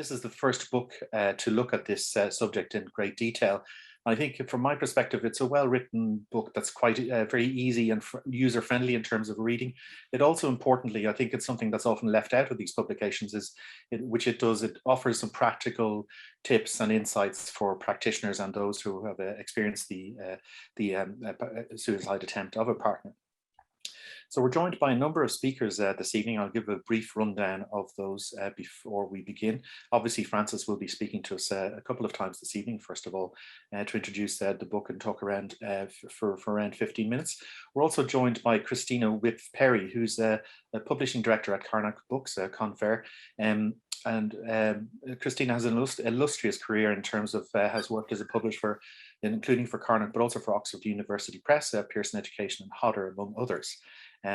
This is the first book to look at this subject in great detail. I think from my perspective, it's a well-written book that's quite very easy and user-friendly in terms of reading. It also, importantly, I think it's something that's often left out of these publications, which it does, it offers some practical tips and insights for practitioners and those who have experienced the suicide attempt of a partner. So we're joined by a number of speakers this evening. I'll give a brief rundown of those before we begin. Obviously, Francis will be speaking to us a couple of times this evening, first of all, to introduce the book and talk around for around 15 minutes. We're also joined by Christina Whip-Perry, who's a publishing director at Carnac Books, Confer. Christina has an illustrious career in terms of has worked as a publisher, including for Carnac, but also for Oxford University Press, Pearson Education and Hodder, among others.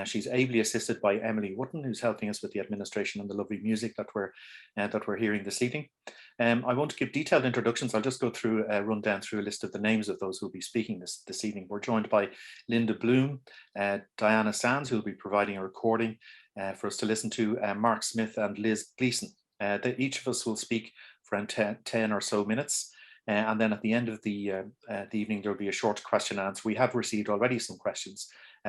She's ably assisted by Emily Wotton, who's helping us with the administration and the lovely music that we're hearing this evening. I won't give detailed introductions. I'll just go through, run down through a list of the names of those who will be speaking this evening. We're joined by Linda Bloom, Diana Sands, who will be providing a recording for us to listen to, Mark Smith and Liz Gleason. Each of us will speak for around 10 or so minutes. And then at the end of the evening, there'll be a short question and answer. We have received already some questions,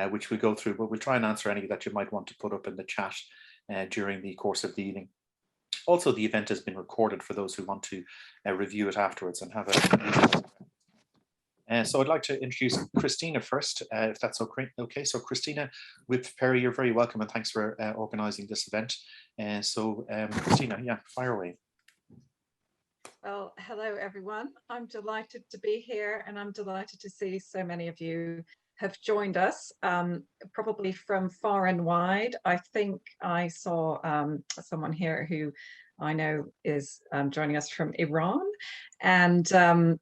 which we'll go through, but we'll try and answer any that you might want to put up in the chat during the course of the evening. Also, the event has been recorded for those who want to review it afterwards and have a... So I'd like to introduce Christina first, if that's okay. So Christina Whip-Perry, you're very welcome, and thanks for organising this event. Christina, yeah, fire away. Well, hello everyone. I'm delighted to be here, and I'm delighted to see so many of you have joined us, probably from far and wide. I think I saw someone here who I know is joining us from Iran, and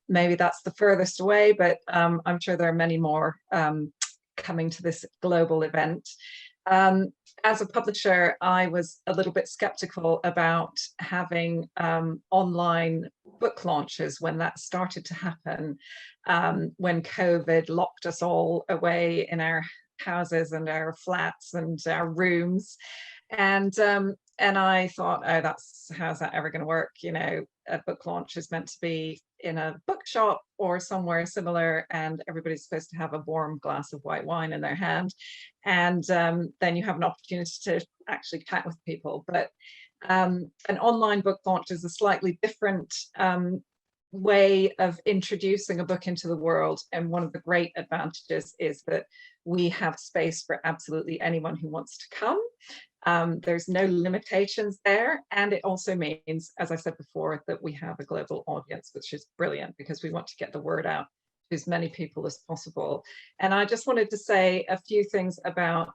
maybe that's the furthest away, but I'm sure there are many more coming to this global event. As a publisher, I was a little bit skeptical about having online book launches when that started to happen, when COVID locked us all away in our houses and our flats and our rooms. And I thought, oh, how's that ever going to work? You know, a book launch is meant to be in a bookshop or somewhere similar, and everybody's supposed to have a warm glass of white wine in their hand, and then you have an opportunity to actually chat with people. But an online book launch is a slightly different way of introducing a book into the world, and one of the great advantages is that we have space for absolutely anyone who wants to come. There's no limitations there, and it also means, as I said before, that we have a global audience, which is brilliant because we want to get the word out to as many people as possible. And I just wanted to say a few things about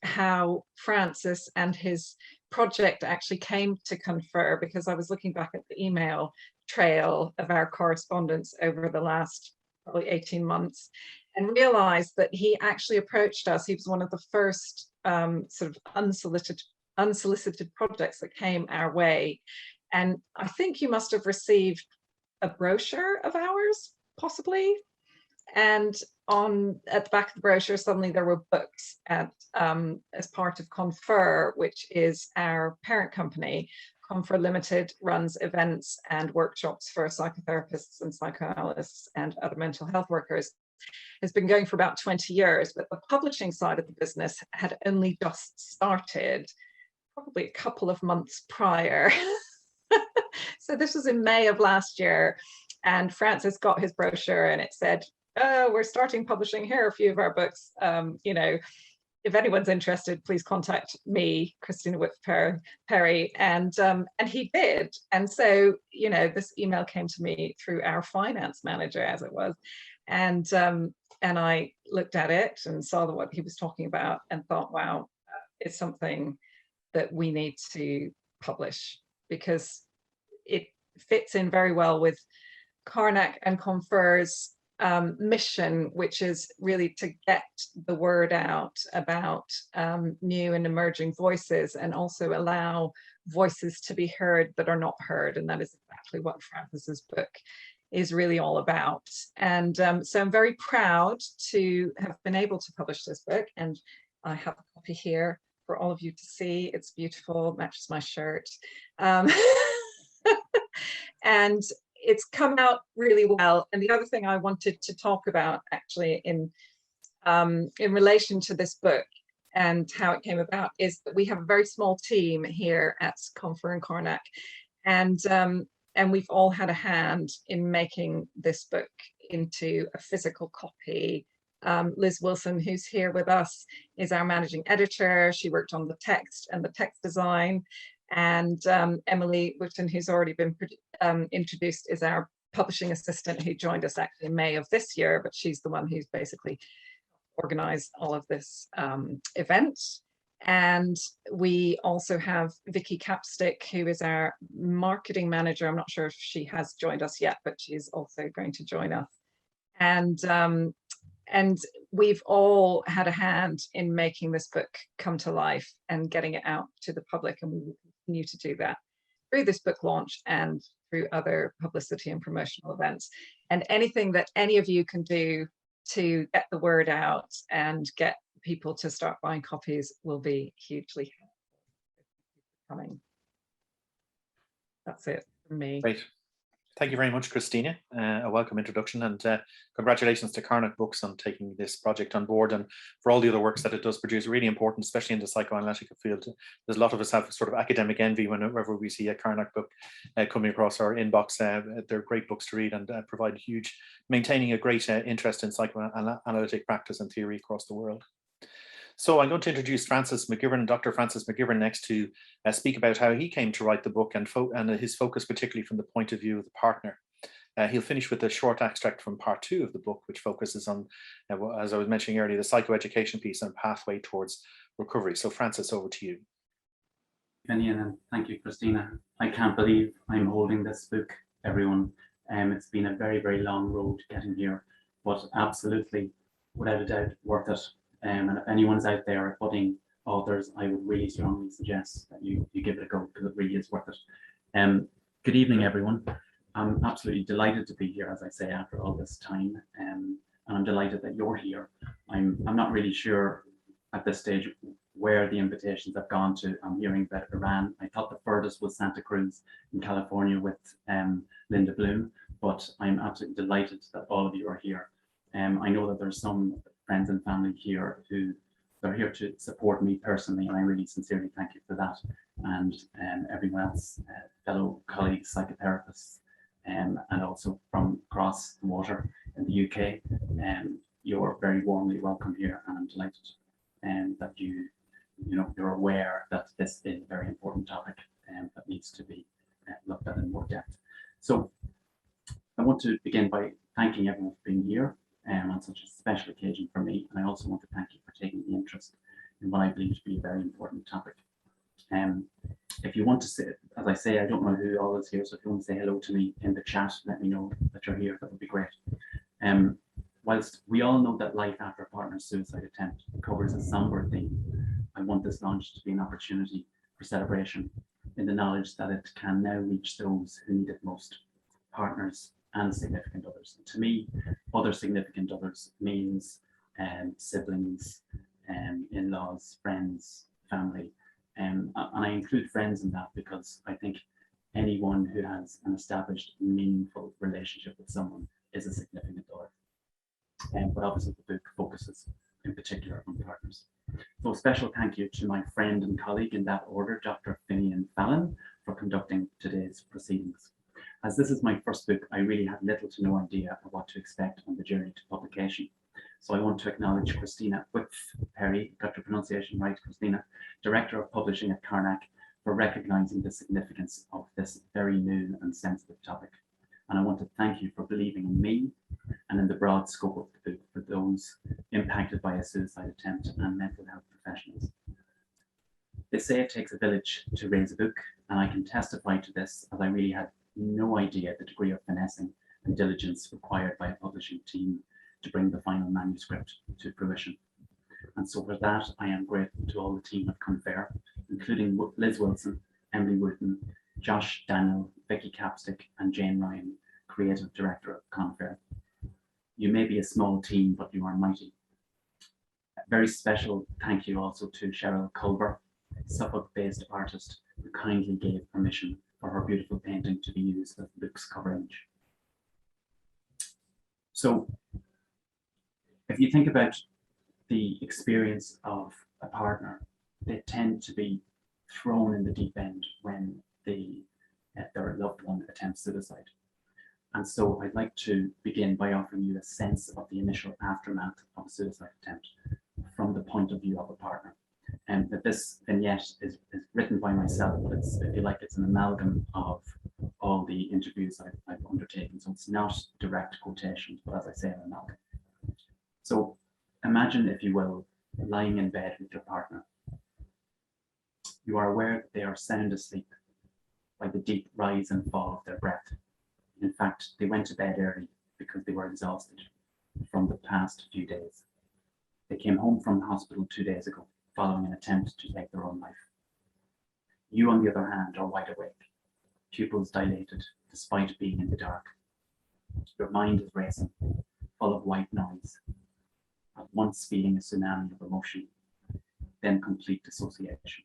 how Francis and his project actually came to Confer, because I was looking back at the email trail of our correspondence over the last probably 18 months and realized that he actually approached us. He was one of the first sort of unsolicited projects that came our way. And I think you must have received a brochure of ours, possibly. And at the back of the brochure, suddenly there were books as part of Confer, which is our parent company. Confer Limited runs events and workshops for psychotherapists and psychoanalysts and other mental health workers. It's been going for about 20 years, but the publishing side of the business had only just started, probably a couple of months prior. So this was in May of last year, and Francis got his brochure and it said, oh, we're starting publishing, here are a few of our books. You know, if anyone's interested, please contact me, Christina Whip-Perry, and he did. And so, you know, this email came to me through our finance manager, as it was, and I looked at it and saw what he was talking about and thought, wow, it's something that we need to publish, because it fits in very well with Carnac and Confer's mission, which is really to get the word out about new and emerging voices, and also allow voices to be heard that are not heard. And that is exactly what Francis's book is really all about. And so I'm very proud to have been able to publish this book, and I have a copy here for all of you to see. It's beautiful, matches my shirt. and it's come out really well. And the other thing I wanted to talk about actually in relation to this book and how it came about is that we have a very small team here at Confer and Carnac, and we've all had a hand in making this book into a physical copy. Liz Wilson, who's here with us, is our managing editor. She worked on the text and the text design. And Emily Wooten, who's already been introduced, is our publishing assistant, who joined us actually in May of this year, but she's the one who's basically organized all of this event. And we also have Vicky Capstick, who is our marketing manager. I'm not sure if she has joined us yet, but she's also going to join us. And we've all had a hand in making this book come to life and getting it out to the public, and we will continue to do that through this book launch and through other publicity and promotional events. And anything that any of you can do to get the word out and get people to start buying copies will be hugely coming. That's it from me. Great. Thank you very much, Christina. A welcome introduction, and congratulations to Carnac Books on taking this project on board, and for all the other works that it does produce. Really important, especially in the psychoanalytical field. There's a lot of us have sort of academic envy whenever we see a Carnac book coming across our inbox. They're great books to read and provide maintaining a great interest in psychoanalytic practice and theory across the world. So I'm going to introduce Francis McGivern, Dr. Francis McGivern, next to speak about how he came to write the book and his focus, particularly from the point of view of the partner. He'll finish with a short extract from part 2 of the book, which focuses on, as I was mentioning earlier, the psychoeducation piece and pathway towards recovery. So Francis, over to you. And thank you, Christina. I can't believe I'm holding this book, everyone. It's been a very, very long road getting here, but absolutely, without a doubt, worth it. And if anyone's out there budding authors, I would really strongly suggest that you give it a go, because it really is worth it. Good evening, everyone. I'm absolutely delighted to be here, as I say, after all this time, and I'm delighted that you're here. I'm not really sure at this stage where the invitations have gone to. I'm hearing about Iran. I thought the furthest was Santa Cruz in California with Linda Bloom, but I'm absolutely delighted that all of you are here. I know that there's some friends and family here who are here to support me personally, and I really sincerely thank you for that. And everyone else, fellow colleagues, psychotherapists, and also from across the water in the UK, you're very warmly welcome here, and I'm delighted that you're aware that this is a very important topic that needs to be looked at in more depth. So I want to begin by thanking everyone for being here on such a special occasion for me, and I also want to thank you for taking the interest in what I believe to be a very important topic. If you want to say, as I say, I don't know who all is here, so if you want to say hello to me in the chat, let me know that you're here. That would be great. Whilst we all know that life after a partner's suicide attempt covers a somber theme, I want this launch to be an opportunity for celebration in the knowledge that it can now reach those who need it most, partners and significant others. And to me, other significant others means siblings, in-laws, friends, family. And I include friends in that because I think anyone who has an established, meaningful relationship with someone is a significant other. But obviously the book focuses in particular on partners. So a special thank you to my friend and colleague in that order, Dr. Finian Fallon, for conducting today's proceedings. As this is my first book, I really had little to no idea of what to expect on the journey to publication. So I want to acknowledge Christina Perry, got your pronunciation right, Christina, Director of Publishing at Carnac, for recognizing the significance of this very new and sensitive topic. And I want to thank you for believing in me and in the broad scope of the book for those impacted by a suicide attempt and mental health professionals. They say it takes a village to raise a book, and I can testify to this, as I really had no idea the degree of finessing and diligence required by a publishing team to bring the final manuscript to fruition. And so for that, I am grateful to all the team at Confer, including Liz Wilson, Emily Wooten, Josh Daniel, Vicky Capstick, and Jane Ryan, Creative Director of Confer. You may be a small team, but you are mighty. A very special thank you also to Cheryl Culver, Suffolk-based artist, who kindly gave permission for her beautiful painting to be used as the book's cover image. So if you think about the experience of a partner, they tend to be thrown in the deep end when their loved one attempts suicide. And so I'd like to begin by offering you a sense of the initial aftermath of a suicide attempt from the point of view of a partner. And that this vignette is written by myself, but it's, if you like, it's an amalgam of all the interviews I've undertaken. So it's not direct quotations, but as I say, an amalgam. So imagine, if you will, lying in bed with your partner. You are aware that they are sound asleep by the deep rise and fall of their breath. In fact, they went to bed early because they were exhausted from the past few days. They came home from the hospital 2 days ago, following an attempt to take their own life. You, on the other hand, are wide awake, pupils dilated despite being in the dark. Your mind is racing, full of white noise, at once feeling a tsunami of emotion, then complete dissociation.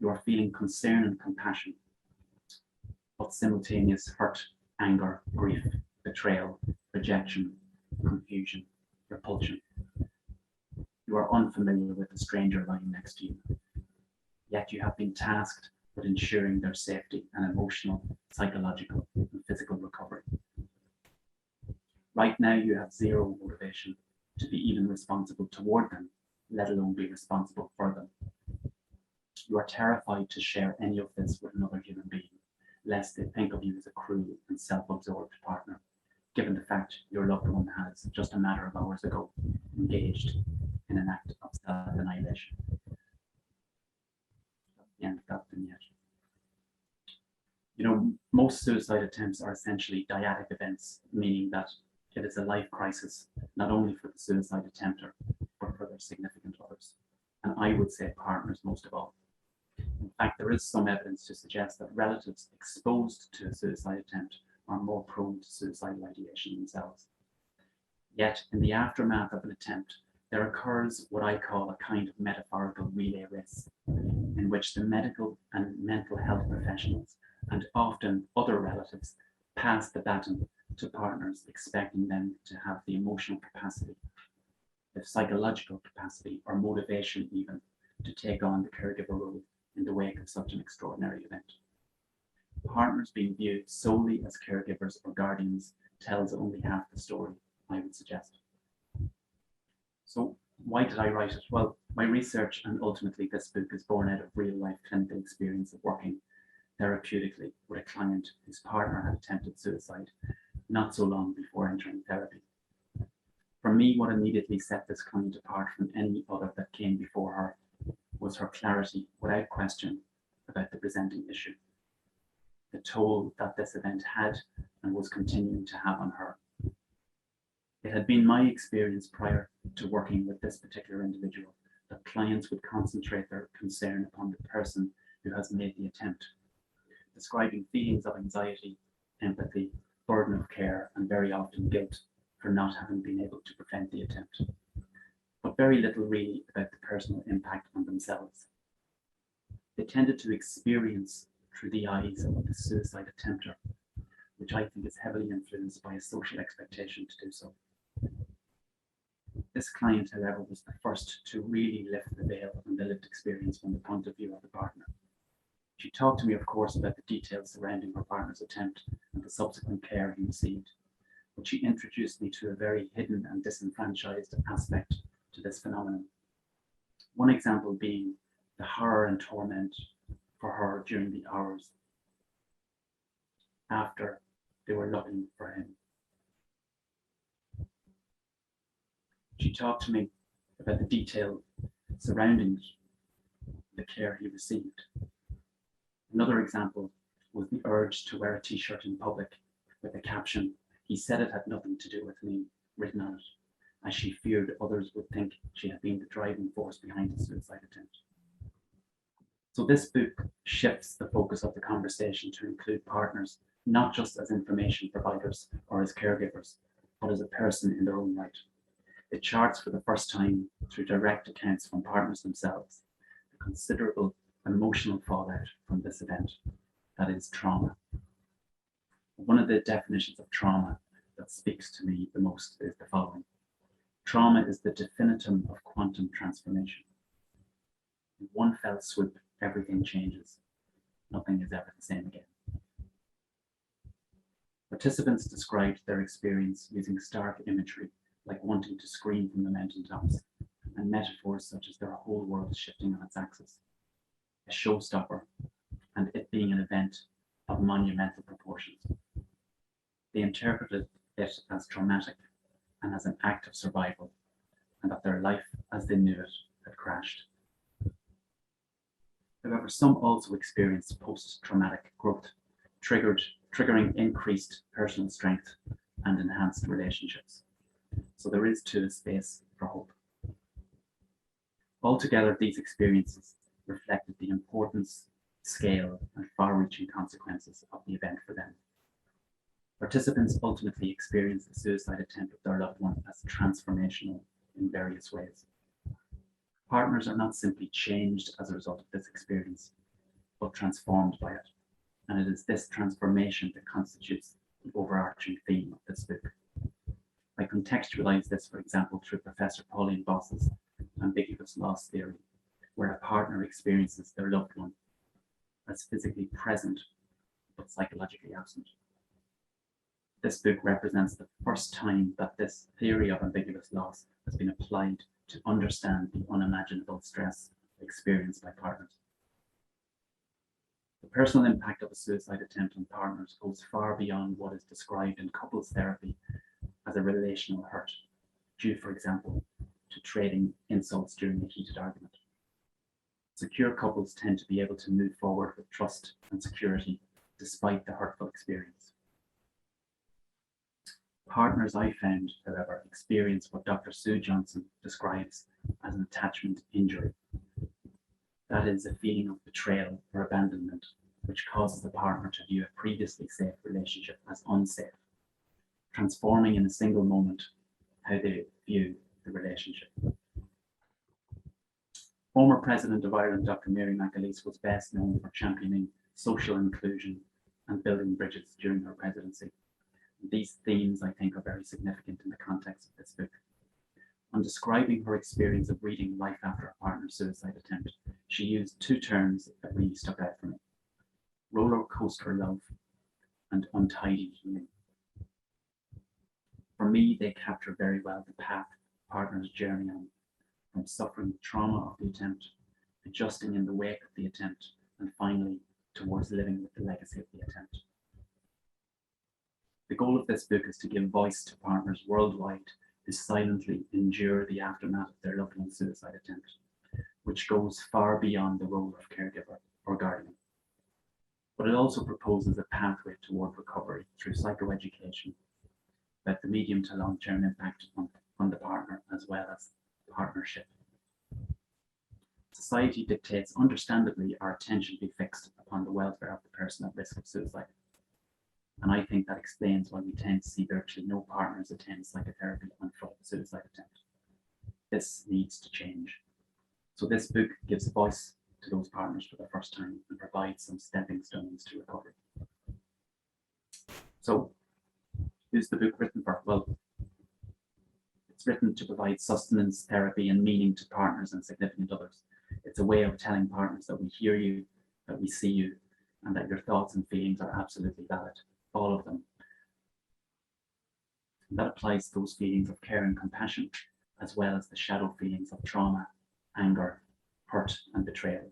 You are feeling concern and compassion, but simultaneous hurt, anger, grief, betrayal, rejection, confusion, repulsion. You are unfamiliar with the stranger lying next to you, yet you have been tasked with ensuring their safety and emotional, psychological, and physical recovery. Right now, you have zero motivation to be even responsible toward them, let alone be responsible for them. You are terrified to share any of this with another human being, lest they think of you as a cruel and self-absorbed partner, given the fact your loved one has, just a matter of hours ago, engaged in an act of self-annihilation. That's the end of that vignette. You know, most suicide attempts are essentially dyadic events, meaning that it is a life crisis, not only for the suicide attempter, but for their significant others. And I would say partners most of all. In fact, there is some evidence to suggest that relatives exposed to a suicide attempt are more prone to suicidal ideation themselves. Yet, in the aftermath of an attempt, there occurs what I call a kind of metaphorical relay race, in which the medical and mental health professionals, and often other relatives, pass the baton to partners, expecting them to have the emotional capacity, the psychological capacity, or motivation even, to take on the caregiver role in the wake of such an extraordinary event. Partners being viewed solely as caregivers or guardians tells only half the story, I would suggest. So why did I write it? Well, my research and ultimately this book is born out of real-life clinical experience of working therapeutically with a client whose partner had attempted suicide not so long before entering therapy. For me, what immediately set this client apart from any other that came before her was her clarity, without question, about the presenting issue, the toll that this event had and was continuing to have on her. It had been my experience prior to working with this particular individual that clients would concentrate their concern upon the person who has made the attempt, describing feelings of anxiety, empathy, burden of care, and very often guilt for not having been able to prevent the attempt, but very little really about the personal impact on themselves. They tended to experience through the eyes of the suicide attempter, which I think is heavily influenced by a social expectation to do so. This client, however, was the first to really lift the veil on the lived experience from the point of view of the partner. She talked to me, of course, about the details surrounding her partner's attempt and the subsequent care he received, but she introduced me to a very hidden and disenfranchised aspect to this phenomenon. One example being the horror and torment for her during the hours after they were looking for him. She talked to me about the detail surrounding the care he received. Another example was the urge to wear a t-shirt in public with the caption, "He said it had nothing to do with me," written on it, as she feared others would think she had been the driving force behind the suicide attempt. So this book shifts the focus of the conversation to include partners, not just as information providers or as caregivers, but as a person in their own right. It charts for the first time, through direct accounts from partners themselves, the considerable emotional fallout from this event, that is trauma. One of the definitions of trauma that speaks to me the most is the following. Trauma is the definitum of quantum transformation. In one fell swoop, everything changes. Nothing is ever the same again. Participants described their experience using stark imagery, like wanting to scream from the mountaintops, and metaphors such as their whole world shifting on its axis, a showstopper, and it being an event of monumental proportions. They interpreted it as traumatic and as an act of survival, and that their life as they knew it had crashed. However, some also experienced post-traumatic growth, triggering increased personal strength and enhanced relationships. So there is too a space for hope. Altogether, these experiences reflected the importance, scale, and far-reaching consequences of the event for them. Participants ultimately experienced the suicide attempt of their loved one as transformational in various ways. Partners are not simply changed as a result of this experience, but transformed by it. And it is this transformation that constitutes the overarching theme of this book. I contextualize this, for example, through Professor Pauline Boss's ambiguous loss theory, where a partner experiences their loved one as physically present, but psychologically absent. This book represents the first time that this theory of ambiguous loss has been applied to understand the unimaginable stress experienced by partners. The personal impact of a suicide attempt on partners goes far beyond what is described in couples therapy as a relational hurt, due, for example, to trading insults during a heated argument. Secure couples tend to be able to move forward with trust and security despite the hurtful experience. Partners, I found, however, experience what Dr. Sue Johnson describes as an attachment injury. That is a feeling of betrayal or abandonment, which causes the partner to view a previously safe relationship as unsafe, transforming in a single moment how they view the relationship. Former President of Ireland, Dr. Mary McAleese, was best known for championing social inclusion and building bridges during her presidency. These themes, I think, are very significant in the context of this book. On describing her experience of reading life after a partner's suicide attempt, she used two terms that really stuck out for me: roller coaster love and untidy healing. For me, they capture very well the path partners journey on, from suffering the trauma of the attempt, adjusting in the wake of the attempt, and finally towards living with the legacy of the attempt. The goal of this book is to give voice to partners worldwide who silently endure the aftermath of their loved one's suicide attempt, which goes far beyond the role of caregiver or guardian. But it also proposes a pathway toward recovery through psychoeducation about the medium to long-term impact on the partner as well as partnership. Society dictates, understandably, our attention be fixed upon the welfare of the person at risk of suicide. And I think that explains why we tend to see virtually no partners attend psychotherapy on foot of a suicide attempt. This needs to change. So this book gives a voice to those partners for the first time and provides some stepping stones to recovery. So, who's the book written for? Well, it's written to provide sustenance, therapy, and meaning to partners and significant others. It's a way of telling partners that we hear you, that we see you, and that your thoughts and feelings are absolutely valid. All of them. And that applies to those feelings of care and compassion, as well as the shadow feelings of trauma, anger, hurt, and betrayal.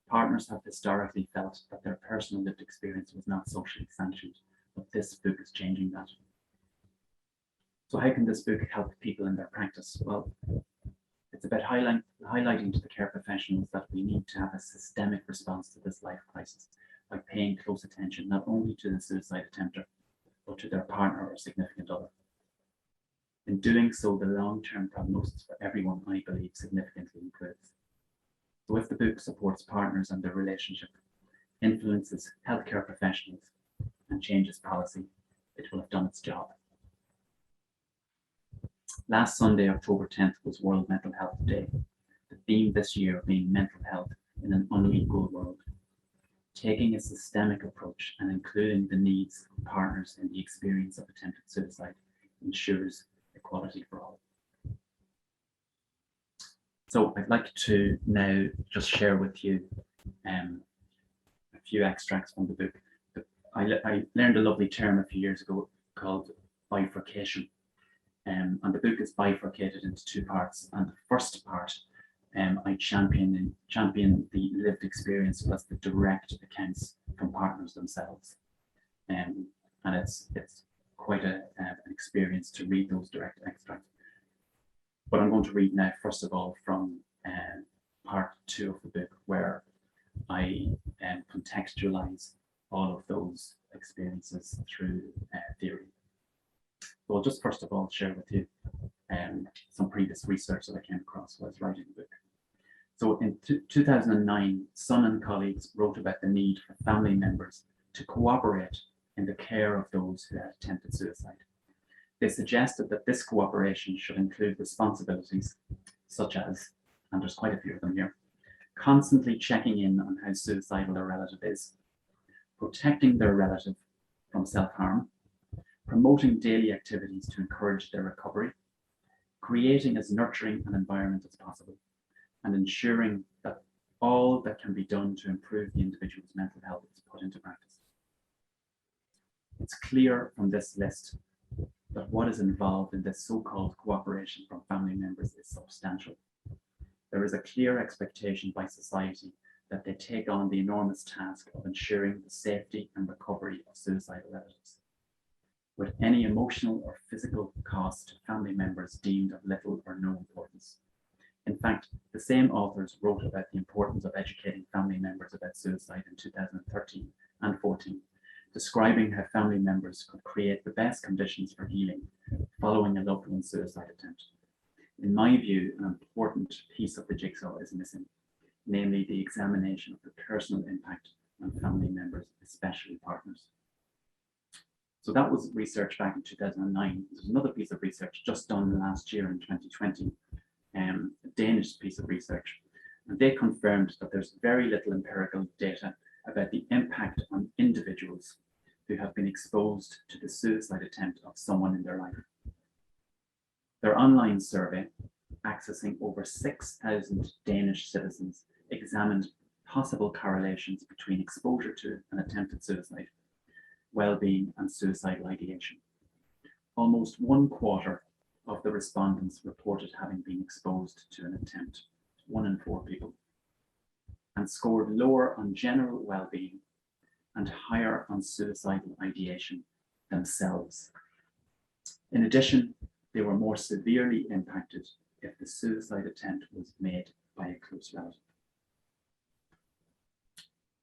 Partners have historically felt that their personal lived experience was not socially sanctioned, but this book is changing that. So how can this book help people in their practice? Well, it's about highlighting to the care professionals that we need to have a systemic response to this life crisis by paying close attention not only to the suicide attempter, but to their partner or significant other. In doing so, the long-term prognosis for everyone, I believe, significantly improves. So if the book supports partners and their relationship, influences healthcare professionals, and changes policy, it will have done its job. Last Sunday, October 10th, was World Mental Health Day, the theme this year being mental health in an unequal world. taking a systemic approach and including the needs of partners in the experience of attempted suicide ensures equality for all. So I'd like to now just share with you a few extracts from the book. I learned a lovely term a few years ago called bifurcation. And the book is bifurcated into two parts. And the first part, I champion the lived experience plus the direct accounts from partners themselves. And it's quite an experience to read those direct extracts. But I'm going to read now, first of all, from part 2 of the book, where I contextualize all of those experiences through theory. So I'll just first of all share with you some previous research that I came across while I was writing the book. So in 2009, Sun and colleagues wrote about the need for family members to cooperate in the care of those who had attempted suicide. They suggested that this cooperation should include responsibilities such as, and there's quite a few of them here, constantly checking in on how suicidal a relative is, protecting their relative from self-harm, promoting daily activities to encourage their recovery, creating as nurturing an environment as possible, and ensuring that all that can be done to improve the individual's mental health is put into practice. It's clear from this list that what is involved in this so-called cooperation from family members is substantial. There is a clear expectation by society that they take on the enormous task of ensuring the safety and recovery of suicidal relatives, with any emotional or physical cost to family members deemed of little or no importance. In fact, the same authors wrote about the importance of educating family members about suicide in 2013 and 14, describing how family members could create the best conditions for healing following a loved one's suicide attempt. In my view, an important piece of the jigsaw is missing, namely the examination of the personal impact on family members, especially partners. So that was research back in 2009. There's another piece of research just done last year in 2020, a Danish piece of research, and they confirmed that there's very little empirical data about the impact on individuals who have been exposed to the suicide attempt of someone in their life. Their online survey, accessing over 6,000 Danish citizens, examined possible correlations between exposure to an attempted suicide, well-being, and suicidal ideation. Almost 1/4 of the respondents reported having been exposed to an attempt, 1 in 4 people, and scored lower on general well-being and higher on suicidal ideation themselves. In addition, they were more severely impacted if the suicide attempt was made by a close relative.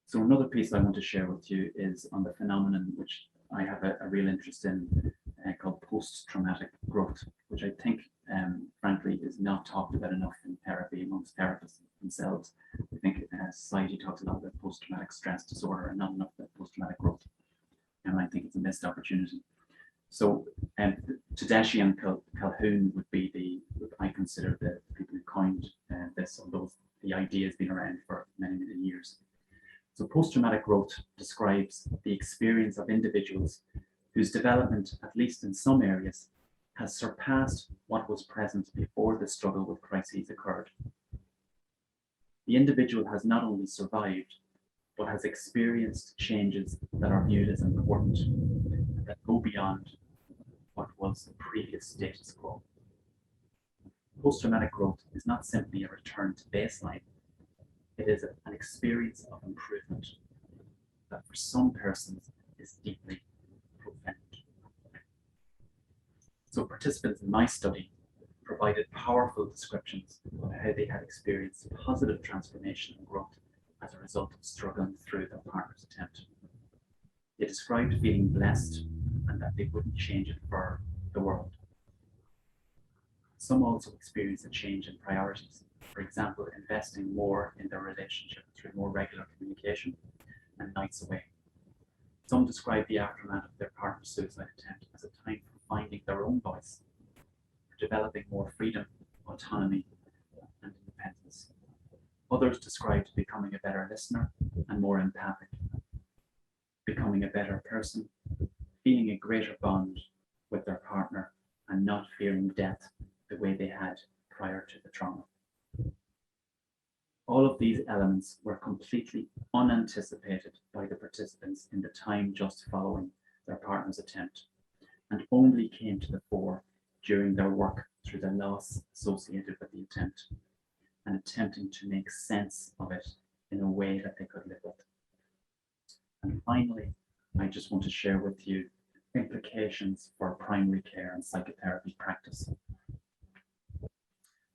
So another piece I want to share with you is on the phenomenon which I have a real interest in, called post-traumatic growth, which I think, frankly, is not talked about enough in therapy amongst therapists themselves. I think society talks a lot about post-traumatic stress disorder and not enough about post-traumatic growth. And I think it's a missed opportunity. So Tedeschi and Calhoun would be I consider the people who coined this, although the idea has been around for many, many years. So post-traumatic growth describes the experience of individuals whose development, at least in some areas, has surpassed what was present before the struggle with crises occurred. The individual has not only survived, but has experienced changes that are viewed as important and that go beyond what was the previous status quo. Post-traumatic growth is not simply a return to baseline. It is an experience of improvement that for some persons is deeply profound. So participants in my study provided powerful descriptions of how they had experienced positive transformation and growth as a result of struggling through their partner's attempt. They described feeling blessed and that they wouldn't change it for the world. Some also experienced a change in priorities. For example, investing more in their relationship through more regular communication and nights away. Some describe the aftermath of their partner's suicide attempt as a time for finding their own voice, for developing more freedom, autonomy, and independence. Others described becoming a better listener and more empathic becoming a better person, feeling a greater bond with their partner, and not fearing death the way they had prior to the trauma. All of these elements were completely unanticipated by the participants in the time just following their partner's attempt, and only came to the fore during their work through the loss associated with the attempt, and attempting to make sense of it in a way that they could live with. And finally, I just want to share with you implications for primary care and psychotherapy practice.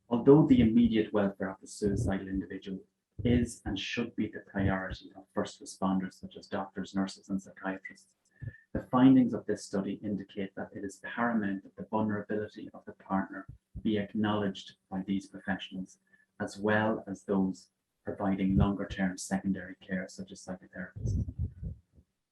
Although the immediate welfare of the suicidal individual is and should be the priority of first responders such as doctors, nurses, and psychiatrists, the findings of this study indicate that it is paramount that the vulnerability of the partner be acknowledged by these professionals, as well as those providing longer-term secondary care such as psychotherapists.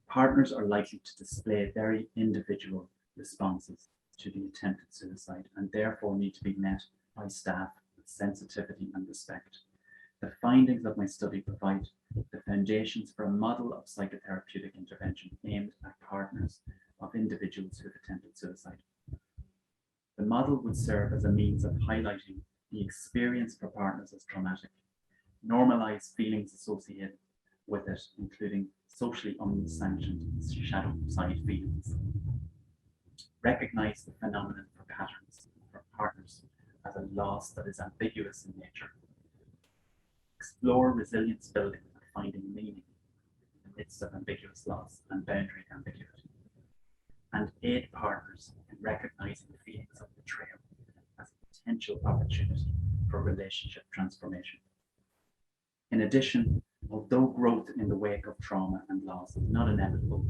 Partners are likely to display very individual responses to the attempted suicide and therefore need to be met by staff with sensitivity and respect. The findings of my study provide the foundations for a model of psychotherapeutic intervention aimed at partners of individuals who have attempted suicide. The model would serve as a means of highlighting the experience for partners as traumatic, normalize feelings associated with it, including socially unsanctioned shadow side feelings, recognize the phenomenon for patterns for partners as a loss that is ambiguous in nature, explore resilience building and finding meaning in the midst of ambiguous loss and boundary ambiguity, and aid partners in recognizing the feelings of betrayal as a potential opportunity for relationship transformation. In addition, although growth in the wake of trauma and loss is not inevitable,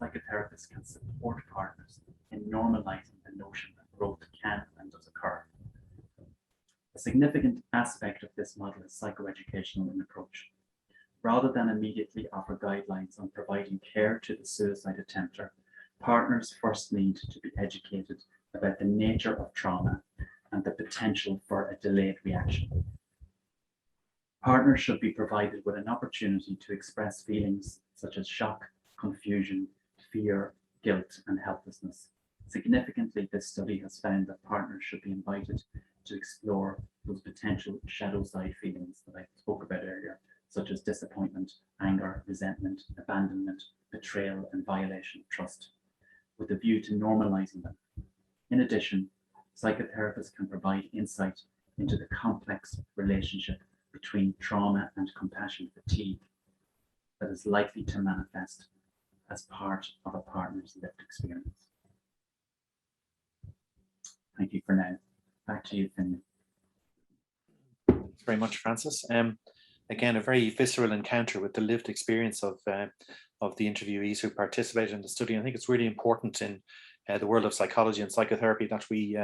psychotherapists can support partners in normalizing the notion that growth can and does occur. A significant aspect of this model is psychoeducational in approach. Rather than immediately offer guidelines on providing care to the suicide attempter, partners first need to be educated about the nature of trauma and the potential for a delayed reaction. Partners should be provided with an opportunity to express feelings such as shock, confusion, fear, guilt, and helplessness. Significantly, this study has found that partners should be invited to explore those potential shadow side feelings that I spoke about earlier, such as disappointment, anger, resentment, abandonment, betrayal, and violation of trust, with a view to normalizing them. In addition, psychotherapists can provide insight into the complex relationship between trauma and compassion fatigue that is likely to manifest as part of a partner's lived experience. Thank you for now. Back to you, Finian. Thanks very much, Francis. Again, a very visceral encounter with the lived experience of the interviewees who participated in the study. I think it's really important in the world of psychology and psychotherapy that we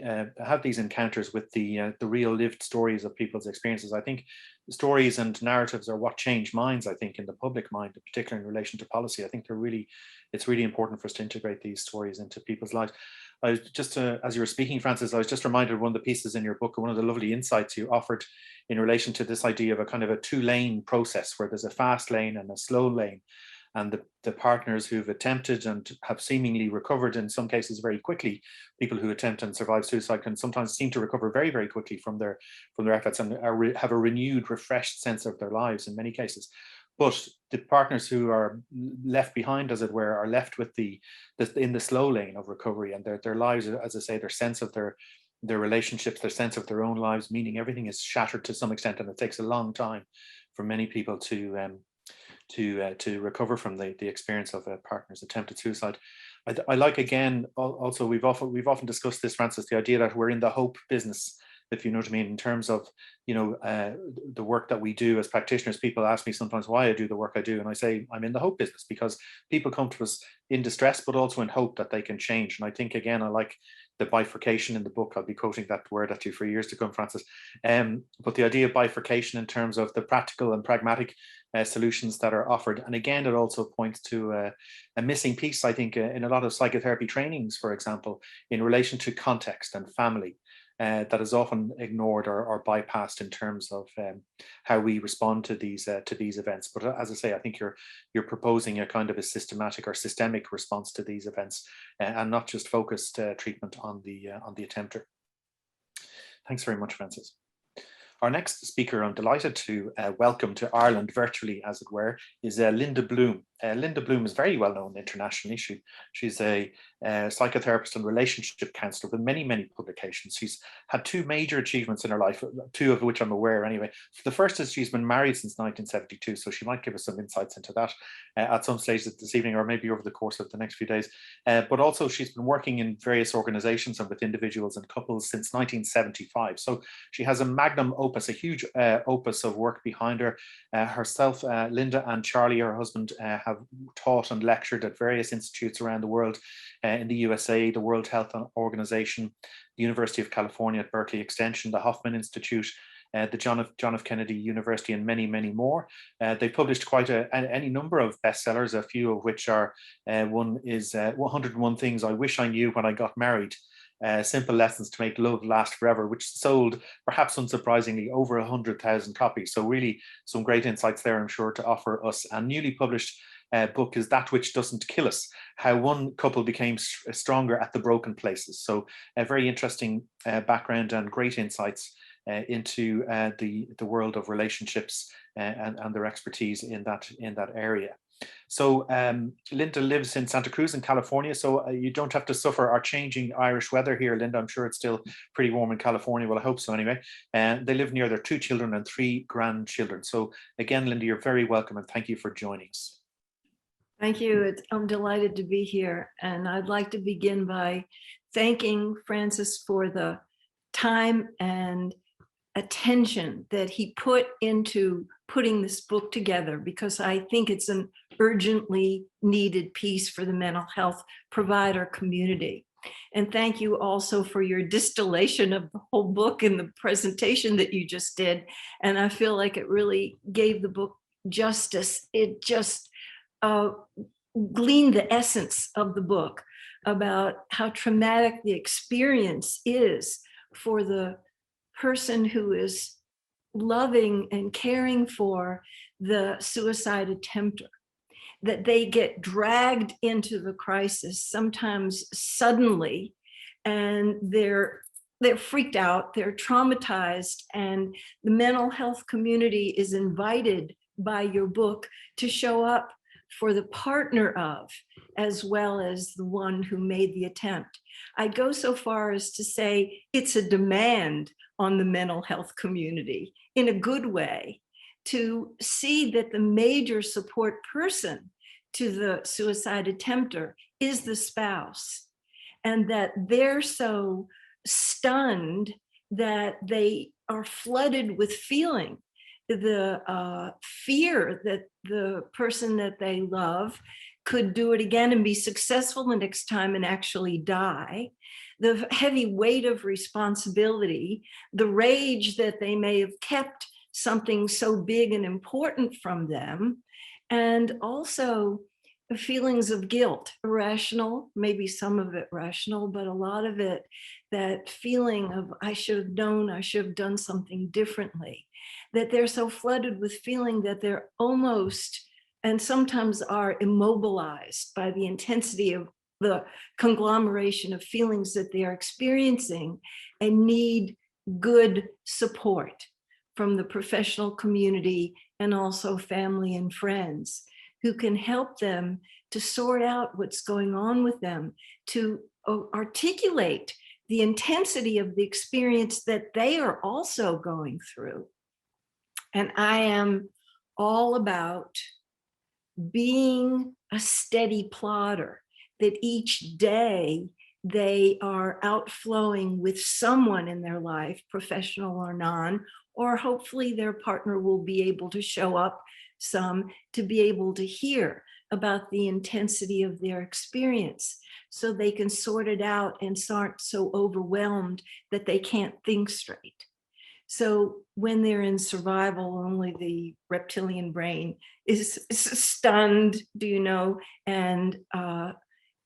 have these encounters with the real lived stories of people's experiences. I think stories and narratives are what change minds, I think, in the public mind, particularly in relation to policy. I think it's really important for us to integrate these stories into people's lives. I was just, as you were speaking, Francis, I was just reminded of one of the pieces in your book, one of the lovely insights you offered in relation to this idea of a kind of a two-lane process where there's a fast lane and a slow lane. And the partners who've attempted and have seemingly recovered in some cases very quickly, people who attempt and survive suicide can sometimes seem to recover very, very quickly from their efforts and have a renewed, refreshed sense of their lives in many cases. But the partners who are left behind, as it were, are left with in the slow lane of recovery, and their lives, as I say, their sense of their relationships, their sense of their own lives, meaning everything is shattered to some extent, and it takes a long time for many people to recover from the experience of a partner's attempted suicide. I like, again, also we've often discussed this, Francis, the idea that we're in the hope business, if you know what I mean, in terms of, the work that we do as practitioners. People ask me sometimes why I do the work I do, and I say I'm in the hope business because people come to us in distress, but also in hope that they can change. And I think, again, I like the bifurcation in the book. I'll be quoting that word at you for years to come, Francis. But the idea of bifurcation in terms of the practical and pragmatic solutions that are offered. And again, it also points to a missing piece, I think, in a lot of psychotherapy trainings, for example, in relation to context and family. that is often ignored or bypassed in terms of how we respond to these events. But as I say, I think you're proposing a kind of a systematic or systemic response to these events, and not just focused treatment on the attempter. Thanks very much, Frances. Our next speaker, I'm delighted to welcome to Ireland virtually, as it were, is Linda Bloom. Linda Bloom is very well known internationally. She's a psychotherapist and relationship counsellor with many, many publications. She's had two major achievements in her life, two of which I'm aware anyway. The first is she's been married since 1972, so she might give us some insights into that at some stage this evening, or maybe over the course of the next few days. But also she's been working in various organizations and with individuals and couples since 1975. So she has a magnum opus, a huge opus of work behind her. Herself, Linda, and Charlie, her husband, have taught and lectured at various institutes around the world, in the USA, the World Health Organization, the University of California at Berkeley Extension, the Hoffman Institute, the John F. Kennedy University, and many, many more. They published quite any number of bestsellers, a few of which are, one is 101 Things I Wish I Knew When I Got Married, Simple Lessons to Make Love Last Forever, which sold, perhaps unsurprisingly, over 100,000 copies. So really some great insights there, I'm sure, to offer us. And newly published book is That Which Doesn't Kill Us, How One Couple Became Stronger at the Broken Places. So a very interesting background and great insights into the world of relationships and their expertise in that area. So Linda lives in Santa Cruz in California, so you don't have to suffer our changing Irish weather here, Linda. I'm sure it's still pretty warm in California. Well, I hope so anyway. And they live near their 2 children and 3 grandchildren. So again, Linda, you're very welcome, and thank you for joining us. Thank you. I'm delighted to be here. And I'd like to begin by thanking Francis for the time and attention that he put into putting this book together, because I think it's an urgently needed piece for the mental health provider community. And thank you also for your distillation of the whole book in the presentation that you just did. And I feel like it really gave the book justice. It just gleaned the essence of the book about how traumatic the experience is for the person who is loving and caring for the suicide attempter, that they get dragged into the crisis sometimes suddenly, and they're freaked out, they're traumatized, and the mental health community is invited by your book to show up for the partner of, as well as the one who made the attempt. I'd go so far as to say it's a demand on the mental health community, in a good way, to see that the major support person to the suicide attempter is the spouse, and that they're so stunned that they are flooded with feeling the fear that the person that they love could do it again and be successful the next time and actually die, the heavy weight of responsibility, the rage that they may have kept something so big and important from them, and also feelings of guilt, irrational, maybe some of it rational, but a lot of it, that feeling of I should have known, I should have done something differently, that they're so flooded with feeling that they're almost, and sometimes are immobilized by the intensity of the conglomeration of feelings that they are experiencing, and need good support from the professional community and also family and friends who can help them to sort out what's going on with them, to articulate the intensity of the experience that they are also going through. And I am all about being a steady plotter, that each day they are outflowing with someone in their life, professional or non, or hopefully their partner will be able to show up some to be able to hear about the intensity of their experience, so they can sort it out and aren't so overwhelmed that they can't think straight. So when they're in survival, only the reptilian brain is stunned, and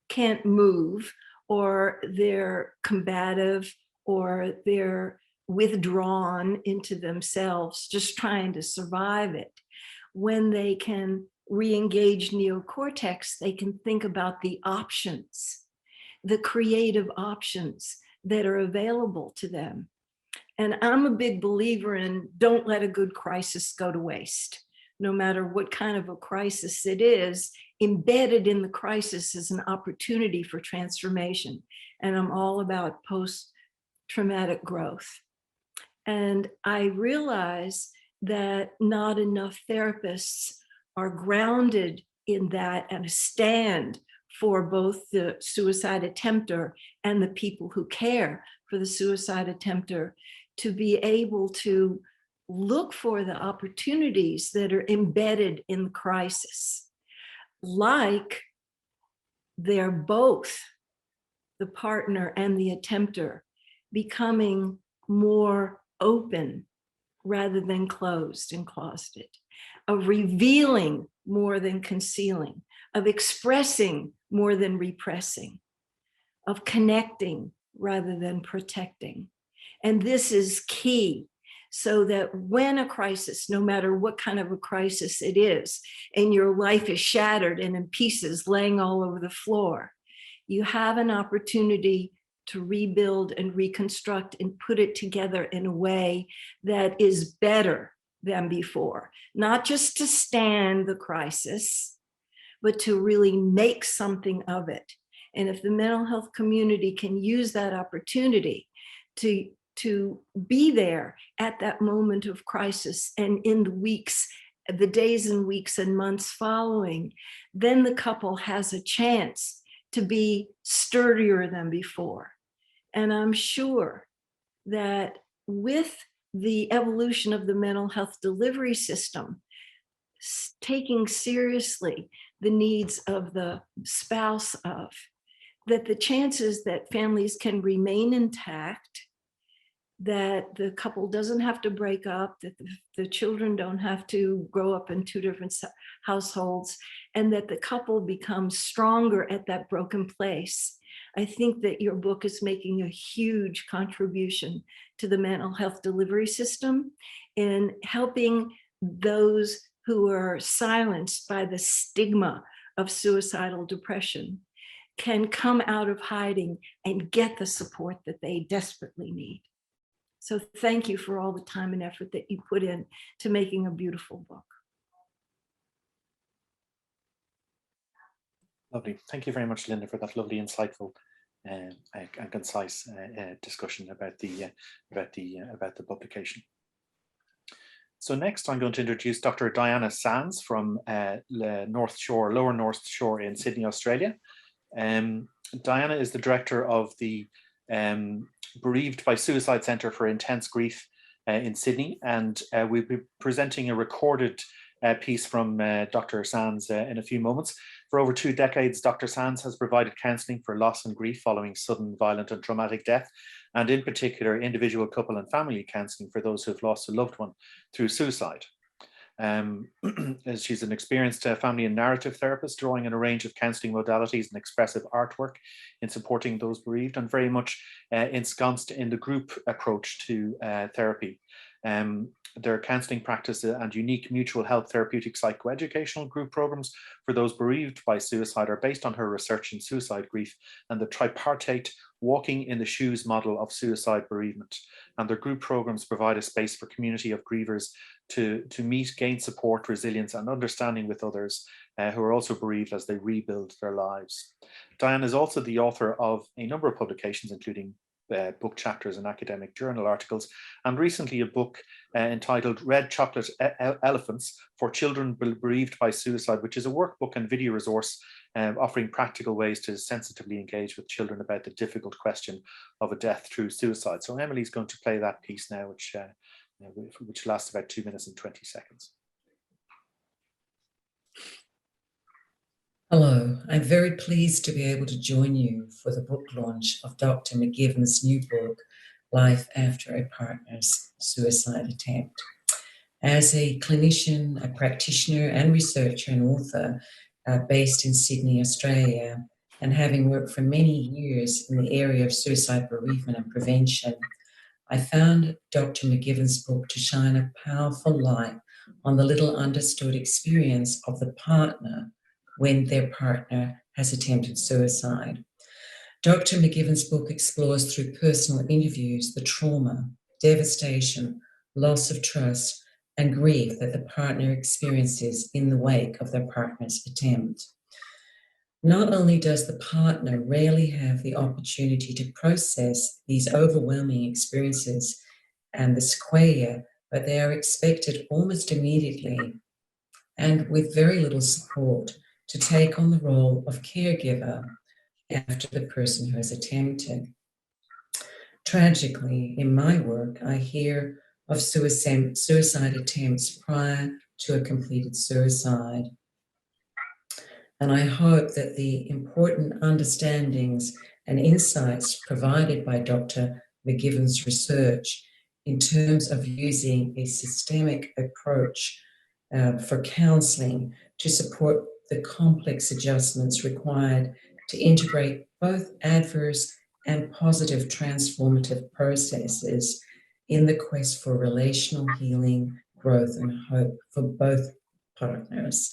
can't move, or they're combative, or they're withdrawn into themselves, just trying to survive it. When they can re-engage neocortex, they can think about the options, the creative options that are available to them. And I'm a big believer in don't let a good crisis go to waste. No matter what kind of a crisis it is, embedded in the crisis is an opportunity for transformation. And I'm all about post-traumatic growth. And I realize that not enough therapists are grounded in that and stand for both the suicide attempter and the people who care for the suicide attempter, to be able to look for the opportunities that are embedded in the crisis. Like they're both, the partner and the attempter, becoming more open rather than closed and closeted, of revealing more than concealing, of expressing more than repressing, of connecting rather than protecting. And this is key, so that when a crisis, no matter what kind of a crisis it is, and your life is shattered and in pieces laying all over the floor, you have an opportunity to rebuild and reconstruct and put it together in a way that is better than before. Not just to stand the crisis, but to really make something of it. And if the mental health community can use that opportunity to be there at that moment of crisis and in the days and weeks and months following, then the couple has a chance to be sturdier than before. And I'm sure that with the evolution of the mental health delivery system, taking seriously the needs of the spouse of, that the chances that families can remain intact, that the couple doesn't have to break up, that the children don't have to grow up in two different households, and that the couple becomes stronger at that broken place. I think that your book is making a huge contribution to the mental health delivery system in helping those who are silenced by the stigma of suicidal depression can come out of hiding and get the support that they desperately need. So thank you for all the time and effort that you put in to making a beautiful book. Lovely. Thank you very much, Linda, for that lovely, insightful and concise discussion about the publication. So next, I'm going to introduce Dr. Diana Sands from Lower North Shore in Sydney, Australia. Diana is the director of the Bereaved by Suicide Centre for Intense Grief in Sydney, and we'll be presenting a recorded piece from Dr. Sands in a few moments. For over 2 decades, Dr. Sands has provided counselling for loss and grief following sudden, violent and traumatic death, and in particular, individual, couple and family counselling for those who have lost a loved one through suicide. She's an experienced family and narrative therapist, drawing on a range of counselling modalities and expressive artwork in supporting those bereaved, and very much ensconced in the group approach to therapy. Their counselling practice and unique mutual help therapeutic psychoeducational group programs for those bereaved by suicide are based on her research in suicide grief and the tripartite walking in the shoes model of suicide bereavement. And their group programs provide a space for community of grievers to meet, gain support, resilience and understanding with others who are also bereaved as they rebuild their lives. Diane is also the author of a number of publications, including book chapters and academic journal articles, and recently a book entitled Red Chocolate Elephants for Children Bereaved by Suicide, which is a workbook and video resource offering practical ways to sensitively engage with children about the difficult question of a death through suicide. So Emily's going to play that piece now, which lasts about 2 minutes and 20 seconds. Hello, I'm very pleased to be able to join you for the book launch of Dr. McGivern's new book, Life After a Partner's Suicide Attempt. As a clinician, a practitioner and researcher and author based in Sydney, Australia, and having worked for many years in the area of suicide bereavement and prevention, I found Dr. McGivern's book to shine a powerful light on the little understood experience of the partner when their partner has attempted suicide. Dr. McGivern's book explores through personal interviews the trauma, devastation, loss of trust, and grief that the partner experiences in the wake of their partner's attempt. Not only does the partner rarely have the opportunity to process these overwhelming experiences and the sequelae, but they are expected almost immediately and with very little support to take on the role of caregiver after the person who has attempted. Tragically, in my work, I hear of suicide attempts prior to a completed suicide. And I hope that the important understandings and insights provided by Dr. McGivern's research in terms of using a systemic approach for counseling to support the complex adjustments required to integrate both adverse and positive transformative processes in the quest for relational healing, growth, and hope for both partners.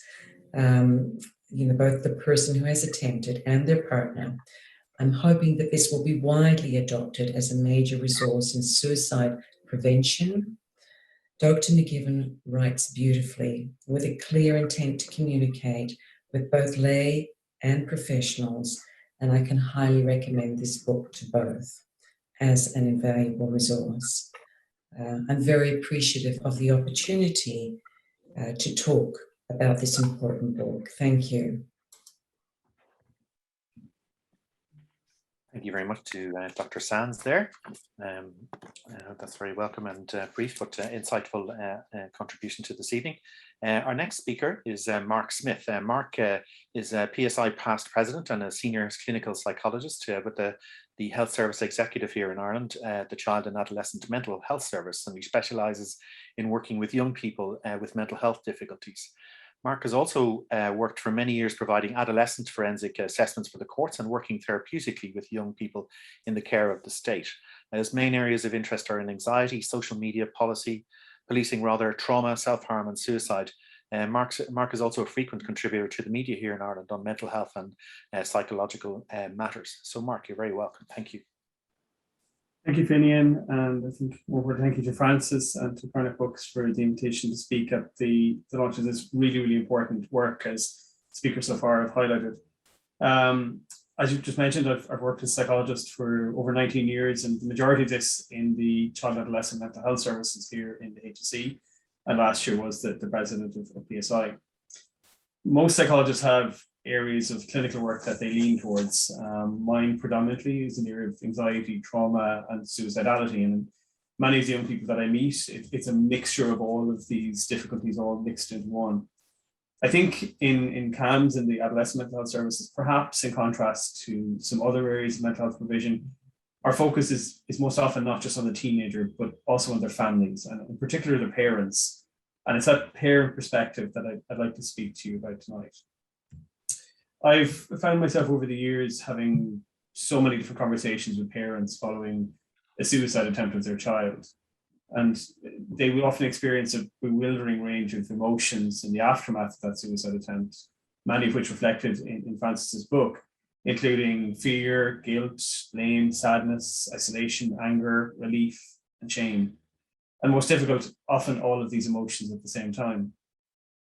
Both the person who has attempted and their partner. I'm hoping that this will be widely adopted as a major resource in suicide prevention. Dr. McGivern writes beautifully with a clear intent to communicate with both lay and professionals, and I can highly recommend this book to both as an invaluable resource. I'm very appreciative of the opportunity to talk about this important book. Thank you. Thank you very much to Dr. Sands there. That's very welcome and brief but insightful contribution to this evening. Our next speaker is Mark Smith. Mark is a PSI past president and a senior clinical psychologist with the Health Service Executive here in Ireland, the Child and Adolescent Mental Health Service, and he specialises in working with young people with mental health difficulties. Mark has also worked for many years providing adolescent forensic assessments for the courts and working therapeutically with young people in the care of the state. His main areas of interest are in anxiety, social media, policing, trauma, self-harm and suicide. Mark is also a frequent contributor to the media here in Ireland on mental health and psychological matters. So Mark, you're very welcome. Thank you. Thank you, Finian, and I think over thank you to Francis and to Karnak Books for the invitation to speak at the launch of this really, really important work, as speakers so far have highlighted. As you just mentioned, I've worked as a psychologist for over 19 years, and the majority of this in the Child and Adolescent Mental Health Services here in the HSE, and last year was the president of PSI. Most psychologists have areas of clinical work that they lean towards. Mine predominantly is an area of anxiety, trauma, and suicidality. And many of the young people that I meet, it's a mixture of all of these difficulties all mixed into one. I think in CAMS and the Adolescent Mental Health Services, perhaps in contrast to some other areas of mental health provision, our focus is most often not just on the teenager, but also on their families, and in particular the parents. And it's that parent perspective that I'd like to speak to you about tonight. I've found myself over the years having so many different conversations with parents following a suicide attempt of their child. And they will often experience a bewildering range of emotions in the aftermath of that suicide attempt, many of which reflected in Francis's book, including fear, guilt, blame, sadness, isolation, anger, relief, and shame. And most difficult, often all of these emotions at the same time.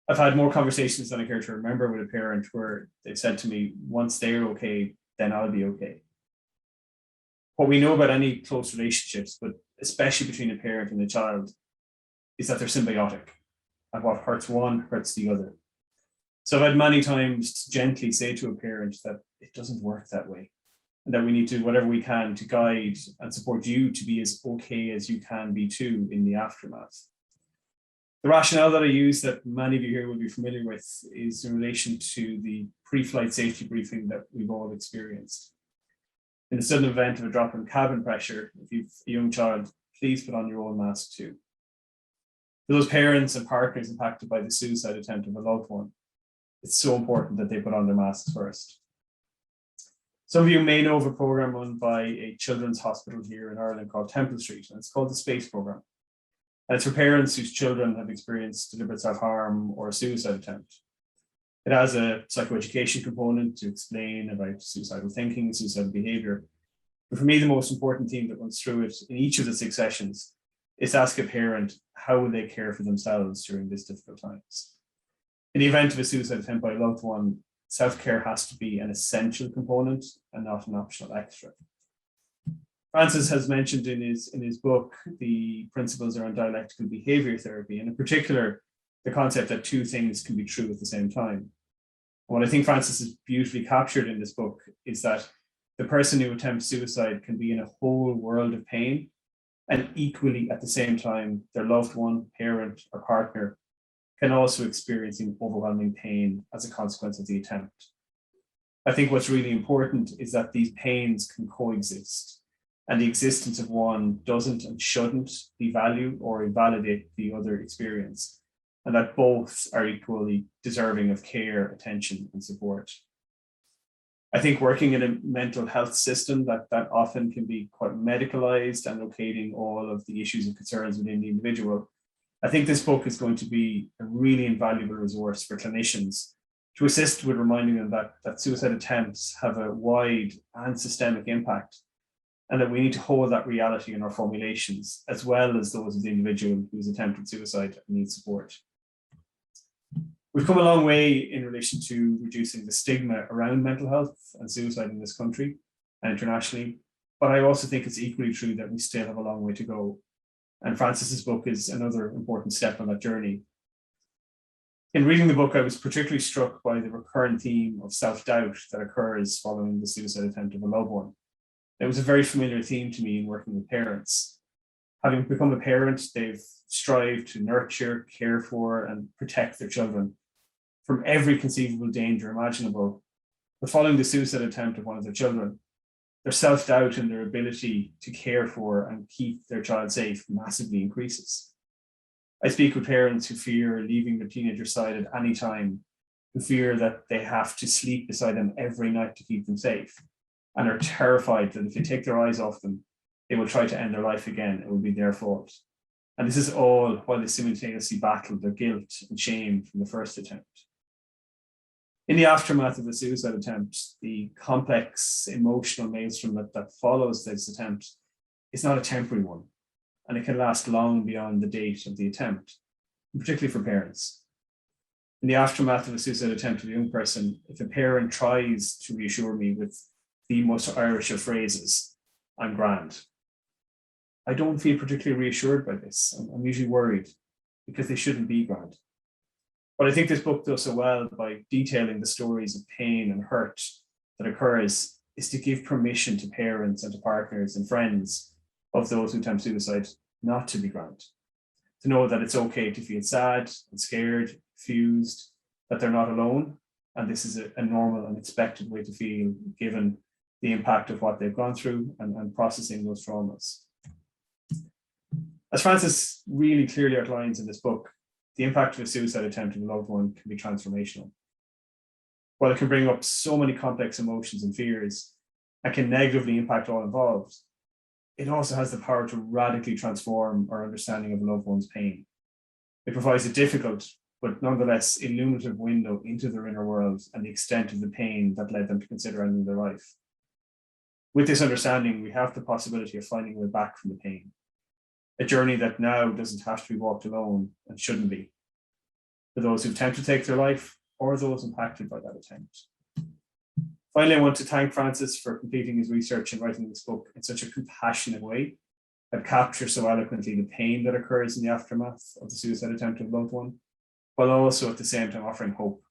I've had more conversations than I care to remember with a parent where they've said to me, once they're okay, then I'll be okay. What we know about any close relationships, but especially between a parent and a child, is that they're symbiotic. And what hurts one hurts the other. So I've had many times to gently say to a parent that it doesn't work that way, and that we need to do whatever we can to guide and support you to be as okay as you can be too in the aftermath. The rationale that I use, that many of you here will be familiar with, is in relation to the pre-flight safety briefing that we've all experienced. In the sudden event of a drop in cabin pressure, if you've a young child, please put on your own mask too. For those parents and partners impacted by the suicide attempt of a loved one, it's so important that they put on their masks first. Some of you may know of a program run by a children's hospital here in Ireland called Temple Street, and it's called the SPACE program. And it's for parents whose children have experienced deliberate self-harm or a suicide attempt. It has a psychoeducation component to explain about suicidal thinking and suicidal behavior. But for me, the most important theme that runs through it in each of the 6 sessions is to ask a parent, how will they care for themselves during these difficult times? In the event of a suicide attempt by a loved one, self-care has to be an essential component and not an optional extra. Francis has mentioned in his book the principles around dialectical behavior therapy, and in particular, the concept that 2 things can be true at the same time. What I think Francis has beautifully captured in this book is that the person who attempts suicide can be in a whole world of pain, and equally at the same time, their loved one, parent, or partner can also experiencing overwhelming pain as a consequence of the attempt. I think what's really important is that these pains can coexist, and the existence of one doesn't and shouldn't devalue or invalidate the other experience, and that both are equally deserving of care, attention, and support. I think working in a mental health system that often can be quite medicalized and locating all of the issues and concerns within the individual, I think this book is going to be a really invaluable resource for clinicians to assist with reminding them that suicide attempts have a wide and systemic impact, and that we need to hold that reality in our formulations, as well as those of the individual who's attempted suicide and needs support. We've come a long way in relation to reducing the stigma around mental health and suicide in this country and internationally, but I also think it's equally true that we still have a long way to go. And Francis's book is another important step on that journey. In reading the book, I was particularly struck by the recurrent theme of self-doubt that occurs following the suicide attempt of a loved one. It was a very familiar theme to me in working with parents. Having become a parent, they've strived to nurture, care for, and protect their children from every conceivable danger imaginable. But following the suicide attempt of one of their children, their self-doubt and their ability to care for and keep their child safe massively increases. I speak with parents who fear leaving their teenager's side at any time, who fear that they have to sleep beside them every night to keep them safe, and are terrified that if they take their eyes off them, they will try to end their life again. It will be their fault. And this is all while they simultaneously battle their guilt and shame from the first attempt. In the aftermath of a suicide attempt, the complex emotional maelstrom that follows this attempt is not a temporary one, and it can last long beyond the date of the attempt, particularly for parents. In the aftermath of a suicide attempt of a young person, if a parent tries to reassure me with the most Irish of phrases, "I'm grand," I don't feel particularly reassured by this. I'm usually worried because they shouldn't be grand. What I think this book does so well by detailing the stories of pain and hurt that occurs is to give permission to parents and to partners and friends of those who attempt suicide not to be grand, to know that it's okay to feel sad and scared, confused, that they're not alone, and this is a normal and expected way to feel given the impact of what they've gone through and processing those traumas. As Francis really clearly outlines in this book, the impact of a suicide attempt on a loved one can be transformational. While it can bring up so many complex emotions and fears and can negatively impact all involved, it also has the power to radically transform our understanding of a loved one's pain. It provides a difficult, but nonetheless illuminative window into their inner world and the extent of the pain that led them to consider ending their life. With this understanding, we have the possibility of finding a way back from the pain, a journey that now doesn't have to be walked alone and shouldn't be, for those who attempt to take their life or those impacted by that attempt. Finally, I want to thank Francis for completing his research and writing this book in such a compassionate way that captures so eloquently the pain that occurs in the aftermath of the suicide attempt of a loved one, while also at the same time offering hope,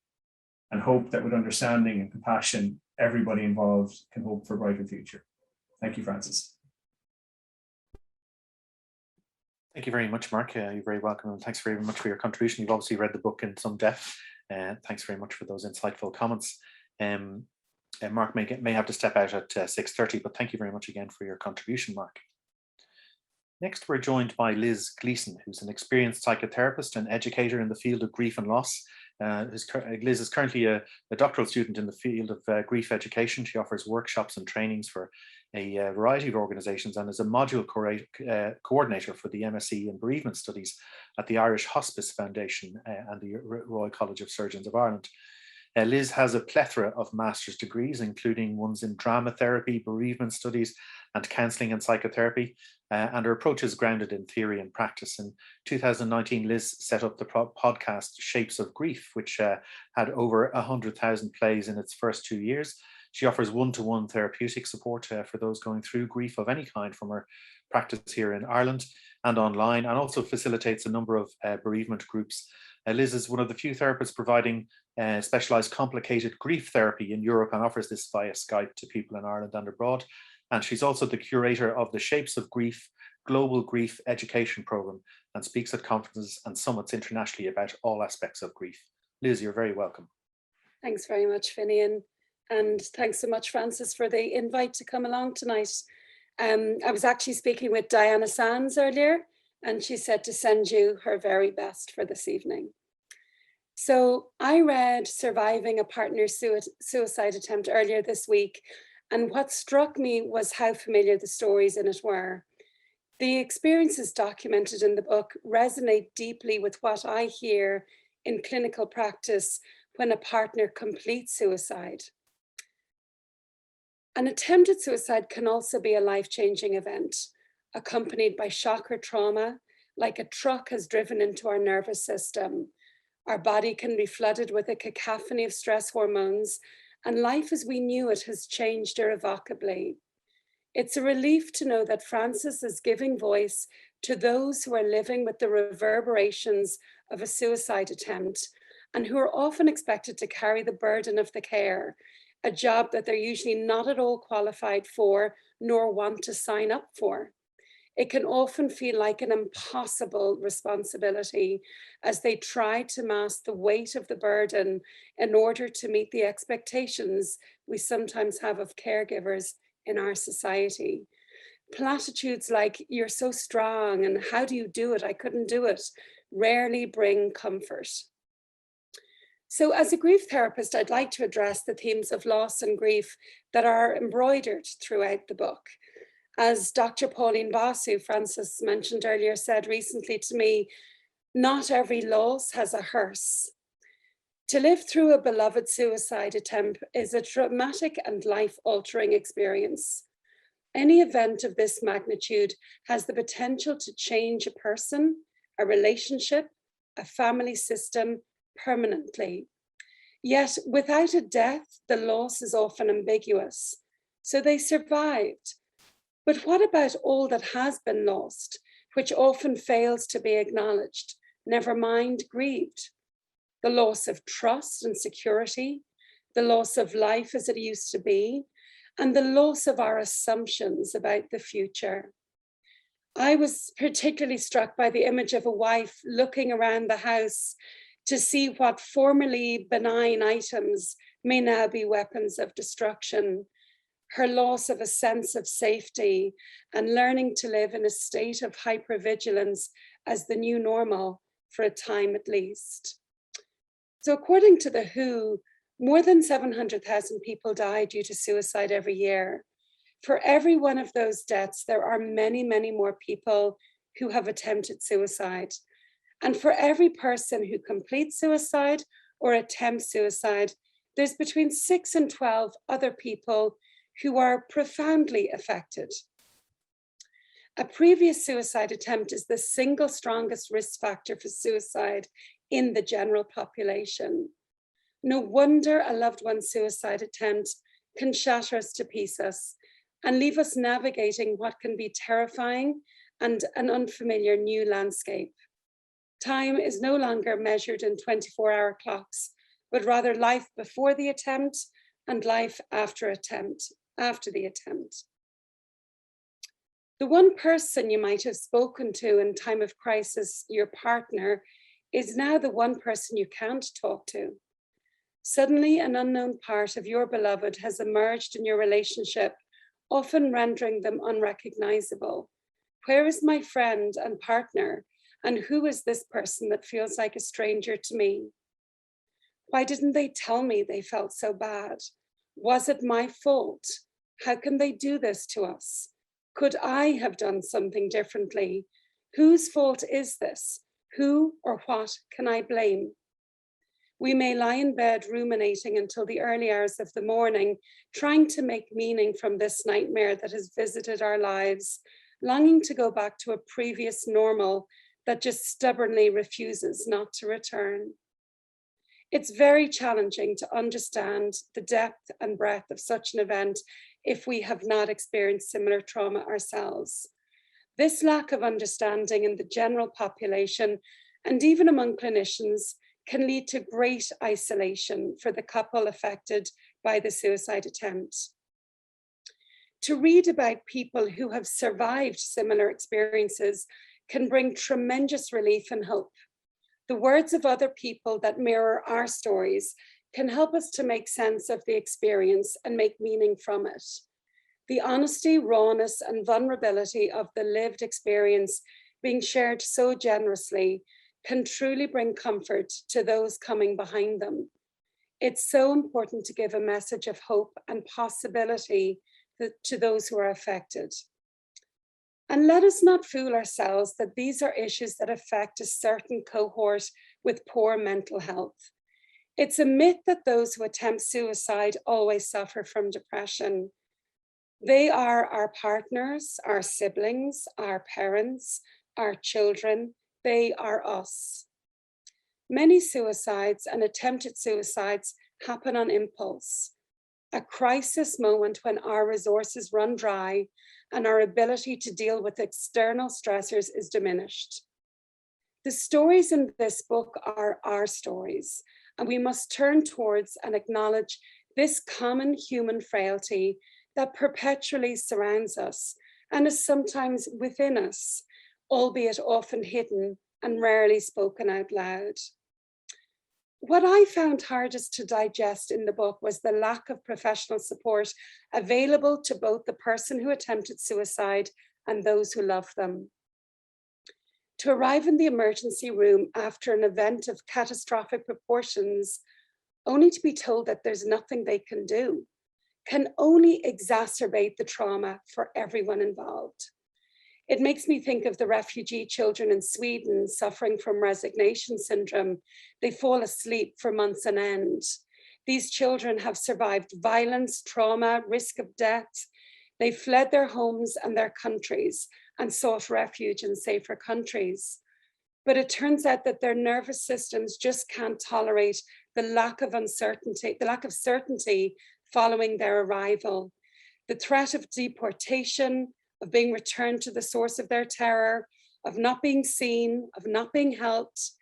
and hope that with understanding and compassion, everybody involved can hope for a brighter future. Thank you, Francis. Thank you very much, Mark. You're very welcome, and thanks very much for your contribution. You've obviously read the book in some depth. Thanks very much for those insightful comments. Mark may have to step out at 6:30, but thank you very much again for your contribution, Mark. Next, we're joined by Liz Gleason, who's an experienced psychotherapist and educator in the field of grief and loss. Liz is currently a doctoral student in the field of grief education. She offers workshops and trainings for a variety of organisations and is a module coordinator for the MSc in Bereavement Studies at the Irish Hospice Foundation and the Royal College of Surgeons of Ireland. Liz has a plethora of master's degrees, including ones in drama therapy, bereavement studies, and counselling and psychotherapy. And her approach is grounded in theory and practice. In 2019, Liz set up the podcast Shapes of Grief, which had over 100,000 plays in its first 2 years. She offers one-to-one therapeutic support for those going through grief of any kind from her practice here in Ireland and online, and also facilitates a number of bereavement groups. Liz is one of the few therapists providing specialised complicated grief therapy in Europe and offers this via Skype to people in Ireland and abroad. And she's also the curator of the Shapes of Grief Global Grief Education Programme and speaks at conferences and summits internationally about all aspects of grief. Liz, you're very welcome. Thanks very much, Finian. And thanks so much, Francis, for the invite to come along tonight. I was actually speaking with Diana Sands earlier, and she said to send you her very best for this evening. So I read Surviving a Partner's Suicide Attempt earlier this week, and what struck me was how familiar the stories in it were. The experiences documented in the book resonate deeply with what I hear in clinical practice when a partner completes suicide. An attempted suicide can also be a life-changing event, accompanied by shock or trauma, like a truck has driven into our nervous system. Our body can be flooded with a cacophony of stress hormones, and life as we knew it has changed irrevocably. It's a relief to know that Francis is giving voice to those who are living with the reverberations of a suicide attempt and who are often expected to carry the burden of the care, a job that they're usually not at all qualified for nor want to sign up for. It can often feel like an impossible responsibility as they try to mask the weight of the burden in order to meet the expectations we sometimes have of caregivers in our society. Platitudes like, "You're so strong," and "How do you do it? I couldn't do it," rarely bring comfort. So as a grief therapist, I'd like to address the themes of loss and grief that are embroidered throughout the book. As Dr. Pauline Basu, Francis mentioned earlier, said recently to me, not every loss has a hearse. To live through a beloved suicide attempt is a traumatic and life-altering experience. Any event of this magnitude has the potential to change a person, a relationship, a family system permanently. Yet without a death, the loss is often ambiguous. So they survived. But what about all that has been lost, which often fails to be acknowledged, never mind grieved? The loss of trust and security, the loss of life as it used to be, and the loss of our assumptions about the future. I was particularly struck by the image of a wife looking around the house to see what formerly benign items may now be weapons of destruction. Her loss of a sense of safety and learning to live in a state of hypervigilance as the new normal for a time at least. So according to the WHO, more than 700,000 people die due to suicide every year. For every one of those deaths, there are many, many more people who have attempted suicide. And for every person who completes suicide or attempts suicide, there's between 6 and 12 other people who are profoundly affected. A previous suicide attempt is the single strongest risk factor for suicide in the general population. No wonder a loved one's suicide attempt can shatter us to pieces and leave us navigating what can be terrifying and an unfamiliar new landscape. Time is no longer measured in 24-hour clocks, but rather life before the attempt and life after the attempt. The one person you might have spoken to in time of crisis, your partner, is now the one person you can't talk to. Suddenly, an unknown part of your beloved has emerged in your relationship, often rendering them unrecognizable. Where is my friend and partner? And who is this person that feels like a stranger to me? Why didn't they tell me they felt so bad? Was it my fault? How can they do this to us? Could I have done something differently? Whose fault is this? Who or what can I blame? We may lie in bed ruminating until the early hours of the morning, trying to make meaning from this nightmare that has visited our lives, longing to go back to a previous normal that just stubbornly refuses not to return. It's very challenging to understand the depth and breadth of such an event if we have not experienced similar trauma ourselves. This lack of understanding in the general population and even among clinicians can lead to great isolation for the couple affected by the suicide attempt. To read about people who have survived similar experiences can bring tremendous relief and hope. The words of other people that mirror our stories can help us to make sense of the experience and make meaning from it. The honesty, rawness, and vulnerability of the lived experience being shared so generously can truly bring comfort to those coming behind them. It's so important to give a message of hope and possibility to those who are affected. And let us not fool ourselves that these are issues that affect a certain cohort with poor mental health. It's a myth that those who attempt suicide always suffer from depression. They are our partners, our siblings, our parents, our children. They are us. Many suicides and attempted suicides happen on impulse, a crisis moment when our resources run dry and our ability to deal with external stressors is diminished. The stories in this book are our stories, and we must turn towards and acknowledge this common human frailty that perpetually surrounds us and is sometimes within us, albeit often hidden and rarely spoken out loud. What I found hardest to digest in the book was the lack of professional support available to both the person who attempted suicide and those who love them. To arrive in the emergency room after an event of catastrophic proportions, only to be told that there's nothing they can do, can only exacerbate the trauma for everyone involved. It makes me think of the refugee children in Sweden suffering from resignation syndrome. They fall asleep for months on end. These children have survived violence, trauma, risk of death. They fled their homes and their countries and sought refuge in safer countries. But it turns out that their nervous systems just can't tolerate the lack of uncertainty, the lack of certainty following their arrival. The threat of deportation, of being returned to the source of their terror, of not being seen, of not being helped.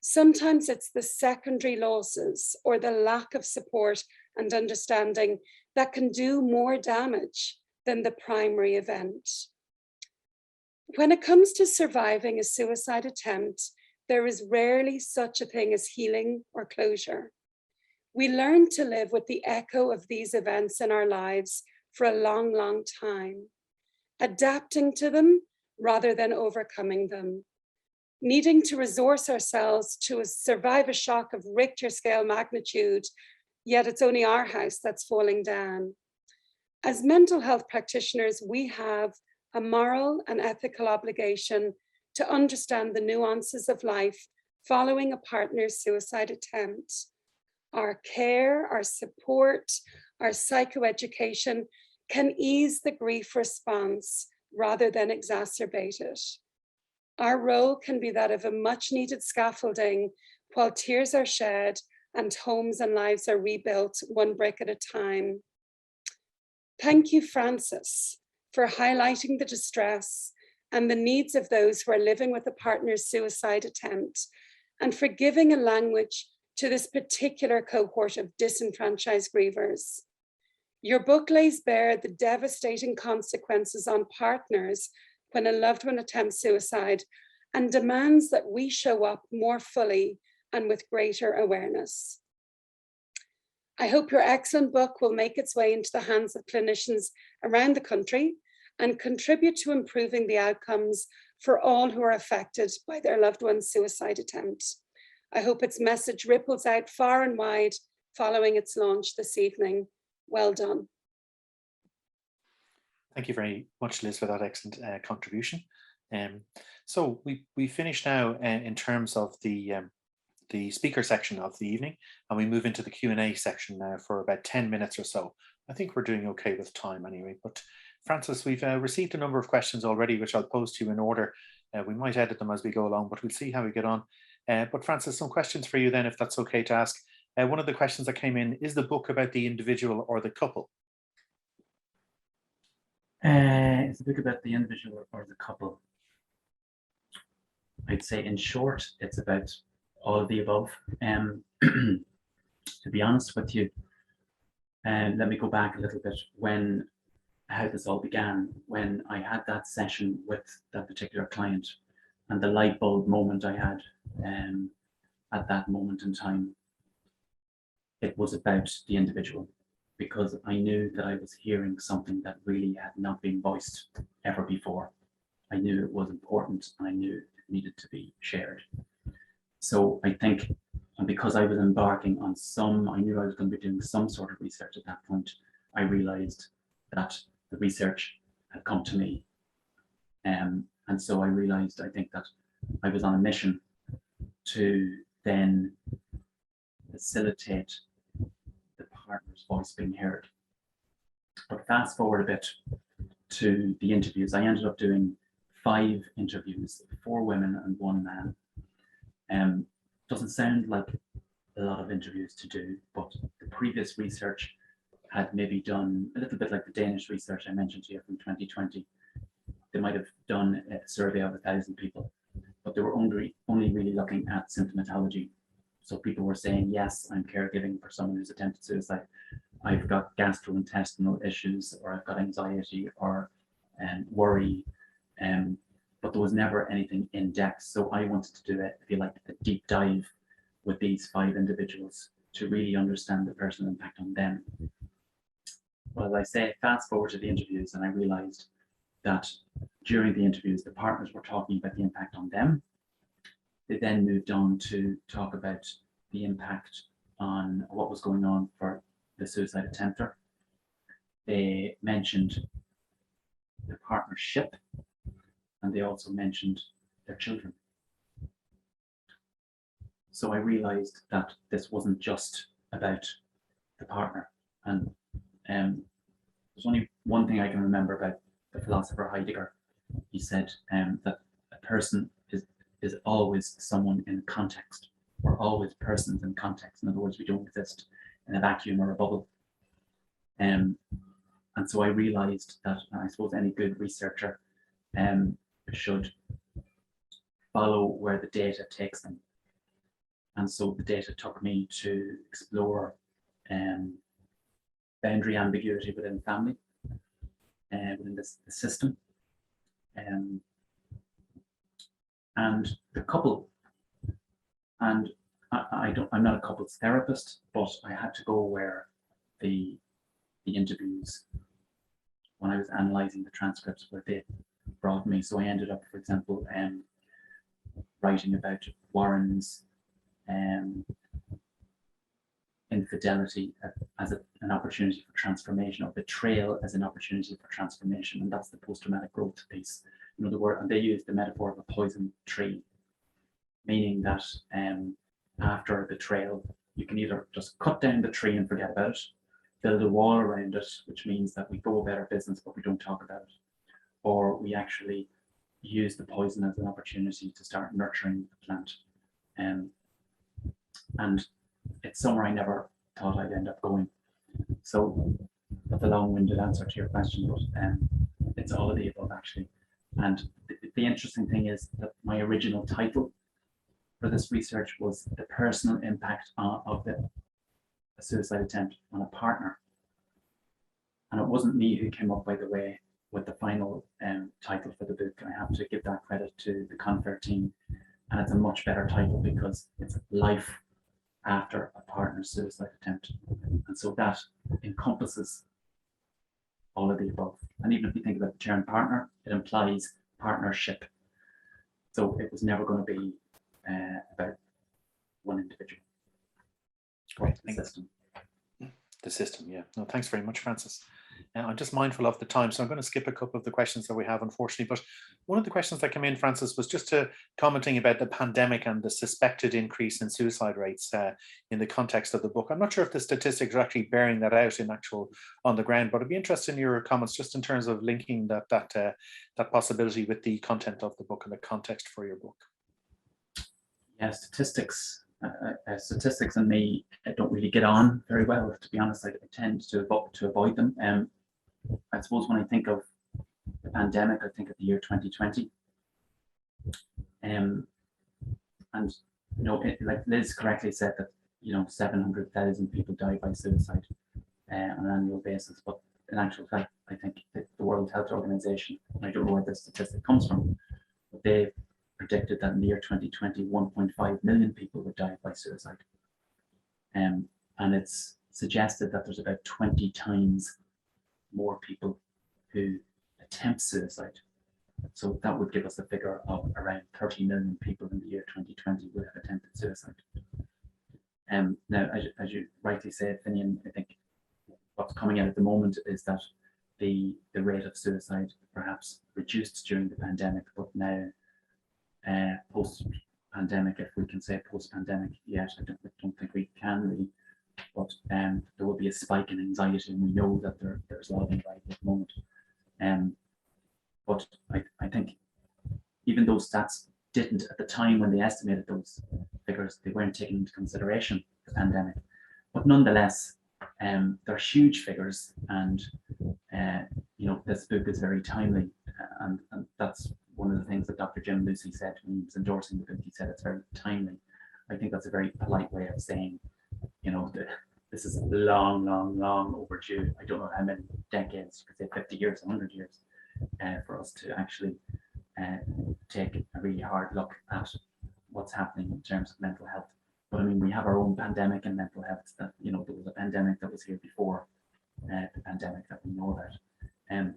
Sometimes it's the secondary losses or the lack of support and understanding that can do more damage than the primary event. When it comes to surviving a suicide attempt, there is rarely such a thing as healing or closure. We learn to live with the echo of these events in our lives for a long, long time, adapting to them rather than overcoming them, needing to resource ourselves to survive a shock of Richter scale magnitude, yet it's only our house that's falling down. As mental health practitioners, we have a moral and ethical obligation to understand the nuances of life following a partner's suicide attempt. Our care, our support, our psychoeducation can ease the grief response rather than exacerbate it. Our role can be that of a much needed scaffolding while tears are shed and homes and lives are rebuilt one brick at a time. Thank you, Frances, for highlighting the distress and the needs of those who are living with a partner's suicide attempt, and for giving a language to this particular cohort of disenfranchised grievers. Your book lays bare the devastating consequences on partners when a loved one attempts suicide and demands that we show up more fully and with greater awareness. I hope your excellent book will make its way into the hands of clinicians around the country and contribute to improving the outcomes for all who are affected by their loved one's suicide attempt. I hope its message ripples out far and wide following its launch this evening. Well done. Thank you very much, Liz, for that excellent contribution. So we finish now in terms of the speaker section of the evening, and we move into the Q&A section now for about 10 minutes or so. I think we're doing okay with time anyway, but Francis, we've received a number of questions already, which I'll pose to you in order. We might edit them as we go along, but we'll see how we get on. But Francis, some questions for you then, if that's okay to ask. One of the questions that came in, is the book about the individual or the couple? It's a book about the individual or the couple. I'd say in short, it's about all of the above. To be honest with you, let me go back a little bit how this all began, when I had that session with that particular client, and the light bulb moment I had at that moment in time. It was about the individual, because I knew that I was hearing something that really had not been voiced ever before. I knew it was important, and I knew it needed to be shared. So I think, and because I was embarking on I knew I was going to be doing some sort of research at that point, I realized that the research had come to me. And so I realized, I think, that I was on a mission to then facilitate the partner's voice being heard. But fast forward a bit to the interviews. I ended up doing 5 interviews, 4 women and 1 man. Doesn't sound like a lot of interviews to do, but the previous research had maybe done a little bit like the Danish research I mentioned to you from 2020. They might have done a survey of 1,000 people, but they were only really looking at symptomatology. So people were saying, yes, I'm caregiving for someone who's attempted suicide. I've got gastrointestinal issues, or I've got anxiety or worry, but there was never anything in depth. So I wanted to do it, if you like, a deep dive with these 5 individuals to really understand the personal impact on them. Well, as I say, fast forward to the interviews, and I realized that during the interviews, the partners were talking about the impact on them. They then moved on to talk about the impact on what was going on for the suicide attempter. They mentioned the partnership, and they also mentioned their children. So I realized that this wasn't just about the partner. And there's only one thing I can remember about the philosopher Heidegger. He said that a person is always someone in context. We're always persons in context. In other words, we don't exist in a vacuum or a bubble. And so I realized that, I suppose any good researcher should follow where the data takes them. And so the data took me to explore boundary ambiguity within family, within the system, and the couple. And I'm not a couples therapist, but I had to go where the interviews, when I was analyzing the transcripts, where they brought me. So I ended up, for example, writing about Warren's infidelity as an opportunity for transformation, or betrayal as an opportunity for transformation, and that's the post-traumatic growth piece. In other words, and they used the metaphor of a poison tree, meaning that after a betrayal, you can either just cut down the tree and forget about it, build a wall around it, which means that we go about our business but we don't talk about it, or we actually use the poison as an opportunity to start nurturing the plant. And it's somewhere I never thought I'd end up going. So that's a long-winded answer to your question, but it's all of the above, actually. And the interesting thing is that my original title for this research was The Personal Impact of the Suicide Attempt on a Partner. And it wasn't me who came up, by the way, with the final title for the book. I have to give that credit to the Confer team. And it's a much better title because it's Life After a Partner's Suicide Attempt. And so that encompasses all of the above. And even if you think about the term partner, it implies partnership. So it was never going to be about system. The system, yeah. No, thanks very much, Francis. I'm just mindful of the time, so I'm going to skip a couple of the questions that we have, unfortunately. But one of the questions that came in, Francis, was just commenting about the pandemic and the suspected increase in suicide rates in the context of the book. I'm not sure if the statistics are actually bearing that out in actual on the ground, but I'd be interested in your comments just in terms of linking that possibility with the content of the book and the context for your book. Yeah, statistics and me don't really get on very well, to be honest. I tend to avoid them. I suppose when I think of the pandemic, I think of the year 2020. And like Liz correctly said that 700,000 people die by suicide on an annual basis. But in actual fact, I think the World Health Organization, I don't know where this statistic comes from, but they predicted that in the year 2020, 1.5 million people would die by suicide. And it's suggested that there's about 20 times more people who attempt suicide. So that would give us a figure of around 30 million people in the year 2020 would have attempted suicide. Now, as you rightly said, Finian, I think what's coming out at the moment is that the rate of suicide perhaps reduced during the pandemic, but now post-pandemic, if we can say post-pandemic yet, I don't think we can really, but there will be a spike in anxiety, and we know that there's a lot of anxiety at the moment. But I think even those stats didn't, at the time when they estimated those figures, they weren't taking into consideration the pandemic. But nonetheless, they're huge figures, and this book is very timely, and that's one of the things that Dr. Jim Lucy said when he was endorsing the book. He said it's very timely. I think that's a very polite way of saying, this is long overdue. I don't know how many decades, you could say 50 years, 100 years, for us to actually take a really hard look at what's happening in terms of mental health. But I mean, we have our own pandemic in mental health. That there was a pandemic that was here before the pandemic that we know about. And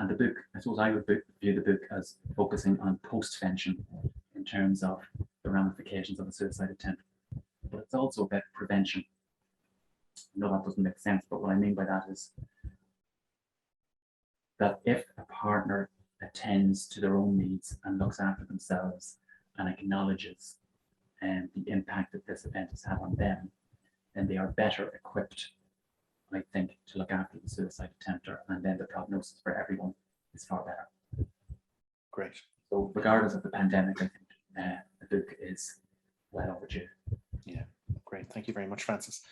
the book, I suppose I would view the book as focusing on postvention in terms of the ramifications of a suicide attempt. But it's also about prevention. I know that doesn't make sense, but what I mean by that is that if a partner attends to their own needs and looks after themselves and acknowledges the impact that this event has had on them, then they are better equipped, I think, to look after the suicide attempter, and then the prognosis for everyone is far better. Great. So regardless of the pandemic, I think the book is well overdue. Yeah, great. Thank you very much, Francis.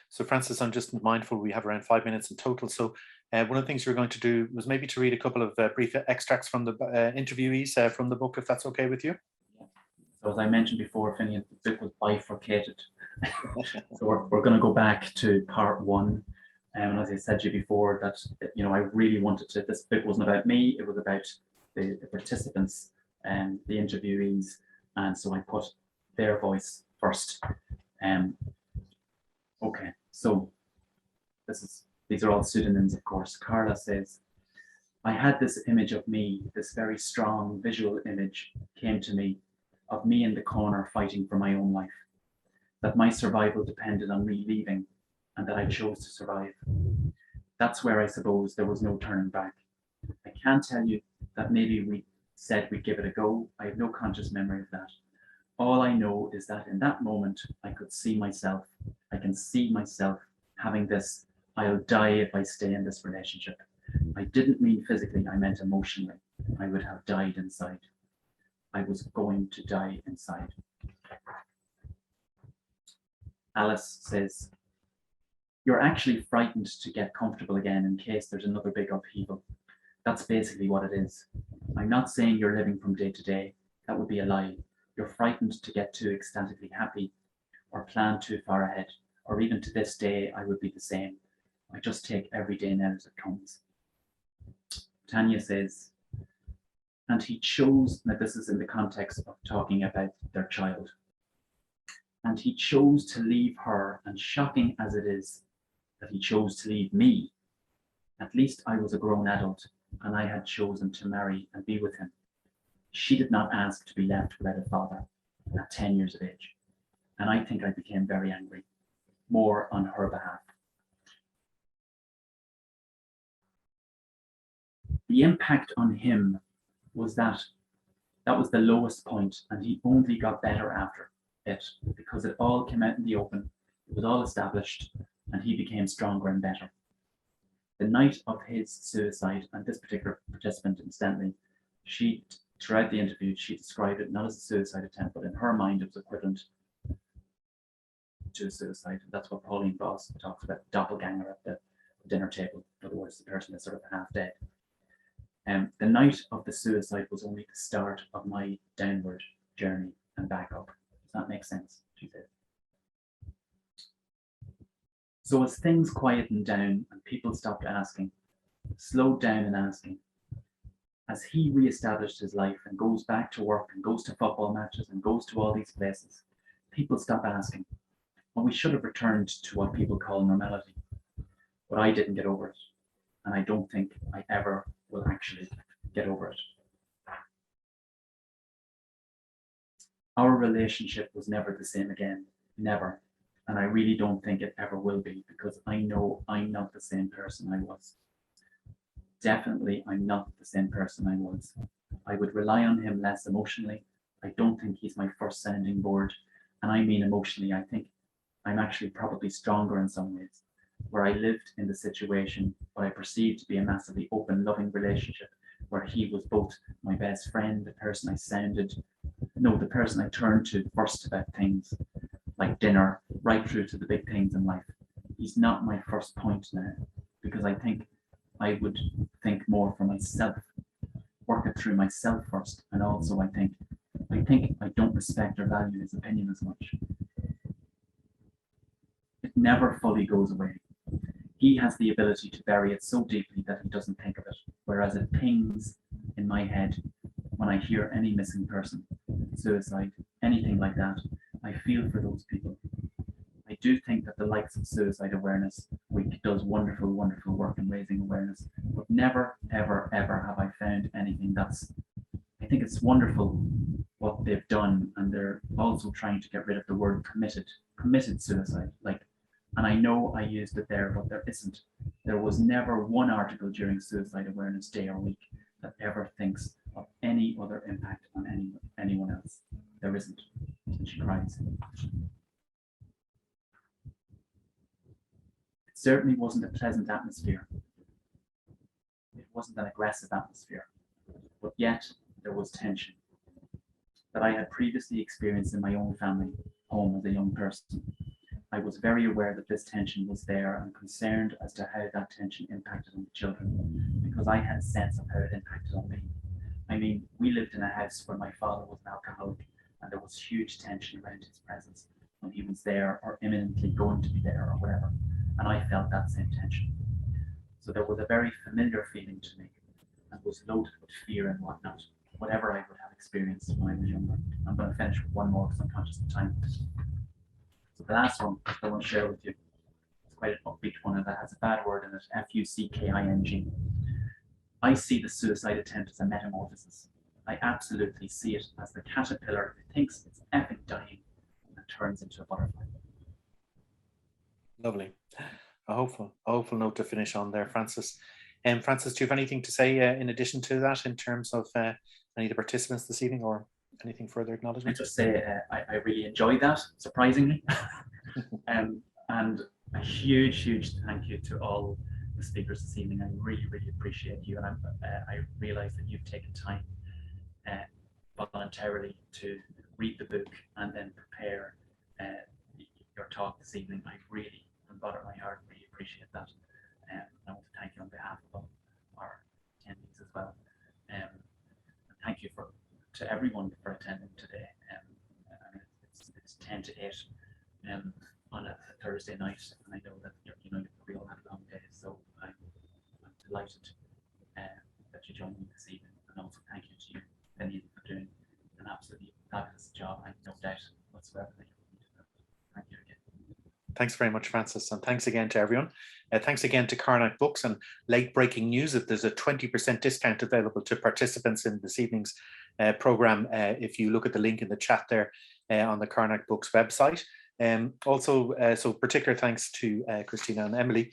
So Francis, I'm just mindful we have around 5 minutes in total. So one of the things you're going to do was maybe to read a couple of brief extracts from the interviewees from the book, if that's okay with you. So as I mentioned before, Finian, the book was bifurcated. So we're going to go back to part one. And as I said to you before, that I really wanted to, this book wasn't about me, it was about the participants and the interviewees. And so I put their voice first. Okay, so these are all pseudonyms, of course. Carla says, I had this image of me, this very strong visual image came to me of me in the corner fighting for my own life, that my survival depended on me leaving and that I chose to survive. That's where I suppose there was no turning back. I can't tell you that maybe we said we'd give it a go. I have no conscious memory of that. All I know is that in that moment, I could see myself. I can see myself having this, I'll die if I stay in this relationship. I didn't mean physically, I meant emotionally. I would have died inside. I was going to die inside. Alice says, you're actually frightened to get comfortable again in case there's another big upheaval. That's basically what it is. I'm not saying you're living from day to day. That would be a lie. You're frightened to get too ecstatically happy or plan too far ahead, or even to this day, I would be the same. I just take every day now as it comes. Tanya says, and he chose, now this is in the context of talking about their child, and he chose to leave her, and shocking as it is that he chose to leave me, at least I was a grown adult, and I had chosen to marry and be with him. She did not ask to be left without a father at 10 years of age, and I think I became very angry. more on her behalf. The impact on him was that was the lowest point, and he only got better after it because it all came out in the open. It was all established, and he became stronger and better. The night of his suicide, and this particular participant, incidentally, she, throughout the interview, she described it not as a suicide attempt, but in her mind, it was equivalent to a suicide. That's what Pauline Voss talks about, doppelganger at the dinner table. In other words, the person is sort of half dead. The night of the suicide was only the start of my downward journey and back up. Does that make sense? She said. So as things quietened down and people stopped asking, slowed down and asking, as he reestablished his life and goes back to work and goes to football matches and goes to all these places, people stop asking. And we should have returned to what people call normality. But I didn't get over it. And I don't think I ever will actually get over it. Our relationship was never the same again, never. And I really don't think it ever will be, because I know I'm not the same person I was. Definitely, I'm not the same person I was. I would rely on him less emotionally. I don't think he's my first sounding board. And I mean emotionally, I think I'm actually probably stronger in some ways, where I lived in the situation, what I perceived to be a massively open, loving relationship, where he was both my best friend, the person the person I turned to first about things like dinner, right through to the big things in life. He's not my first point now, because I think I would think more for myself, work it through myself first. And also I think I don't respect or value his opinion as much. It never fully goes away. He has the ability to bury it so deeply that he doesn't think of it, whereas it pings in my head when I hear any missing person, suicide, anything like that. I feel for those people. I do think that the likes of Suicide Awareness Week does wonderful, wonderful work in raising awareness, but never, ever, ever have I found anything I think it's wonderful what they've done, and they're also trying to get rid of the word committed suicide, and I know I used it there, but there isn't. There was never one article during Suicide Awareness Day or Week that ever thinks of any other impact on anyone else. There isn't. And she cries. It certainly wasn't a pleasant atmosphere. It wasn't an aggressive atmosphere, but yet there was tension that I had previously experienced in my own family home as a young person. I was very aware that this tension was there and concerned as to how that tension impacted on the children, because I had a sense of how it impacted on me. I mean, we lived in a house where my father was an alcoholic, and there was huge tension around his presence when he was there or imminently going to be there or whatever, and I felt that same tension. So there was a very familiar feeling to me and was loaded with fear and whatnot, whatever I would have experienced when I was younger. I'm going to finish with one more because I'm conscious of time. So the last one I want to share with you, it's quite an upbeat one, and that has a bad word in it, F-U-C-K-I-N-G. I see the suicide attempt as a metamorphosis. I absolutely see it as the caterpillar who thinks it's effing dying and turns into a butterfly. Lovely. A hopeful note to finish on there, Francis. Francis, do you have anything to say in addition to that in terms of any of the participants this evening, or anything further acknowledgement? I just say I really enjoyed that, surprisingly. And a huge thank you to all the speakers this evening. I really appreciate you, and I realize that you've taken time voluntarily to read the book and then prepare your talk this evening. I really, from the bottom of my heart, really appreciate that. And I want to thank you on behalf of our attendees as well. And thank you to everyone for attending today. I mean, it's 10 to 8 on a Thursday night, and I know that we all have long days, so I'm delighted that you joined me this evening, and also thank you to you, Benny, for doing an absolutely fabulous job. I have no doubt whatsoever that you're going to do that. Thank you again. Thanks very much, Francis, and thanks again to everyone. Thanks again to Carnac Books, and late breaking news that there's a 20% discount available to participants in this evening's program. If you look at the link in the chat there on the Carnac Books website, Also, so particular thanks to Christina and Emily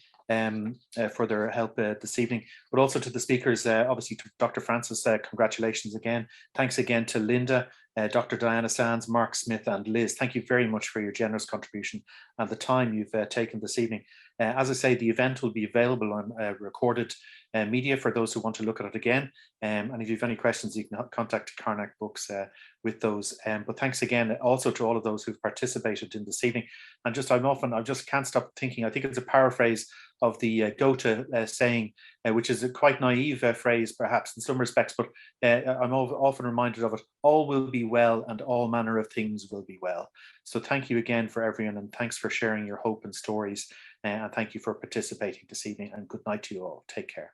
for their help this evening, but also to the speakers, obviously to Dr. Francis, congratulations again. Thanks again to Linda, Dr. Diana Sands, Mark Smith and Liz. Thank you very much for your generous contribution and the time you've taken this evening. As I say, the event will be available on recorded media for those who want to look at it again. And if you have any questions, you can contact Karnak Books with those. But thanks again also to all of those who've participated in this evening. And just, I just can't stop thinking, I think it's a paraphrase of the Goethe saying, which is a quite naive phrase perhaps in some respects, but I'm often reminded of it: all will be well and all manner of things will be well. So thank you again for everyone, and thanks for sharing your hope and stories, and thank you for participating this evening, and good night to you all. Take care.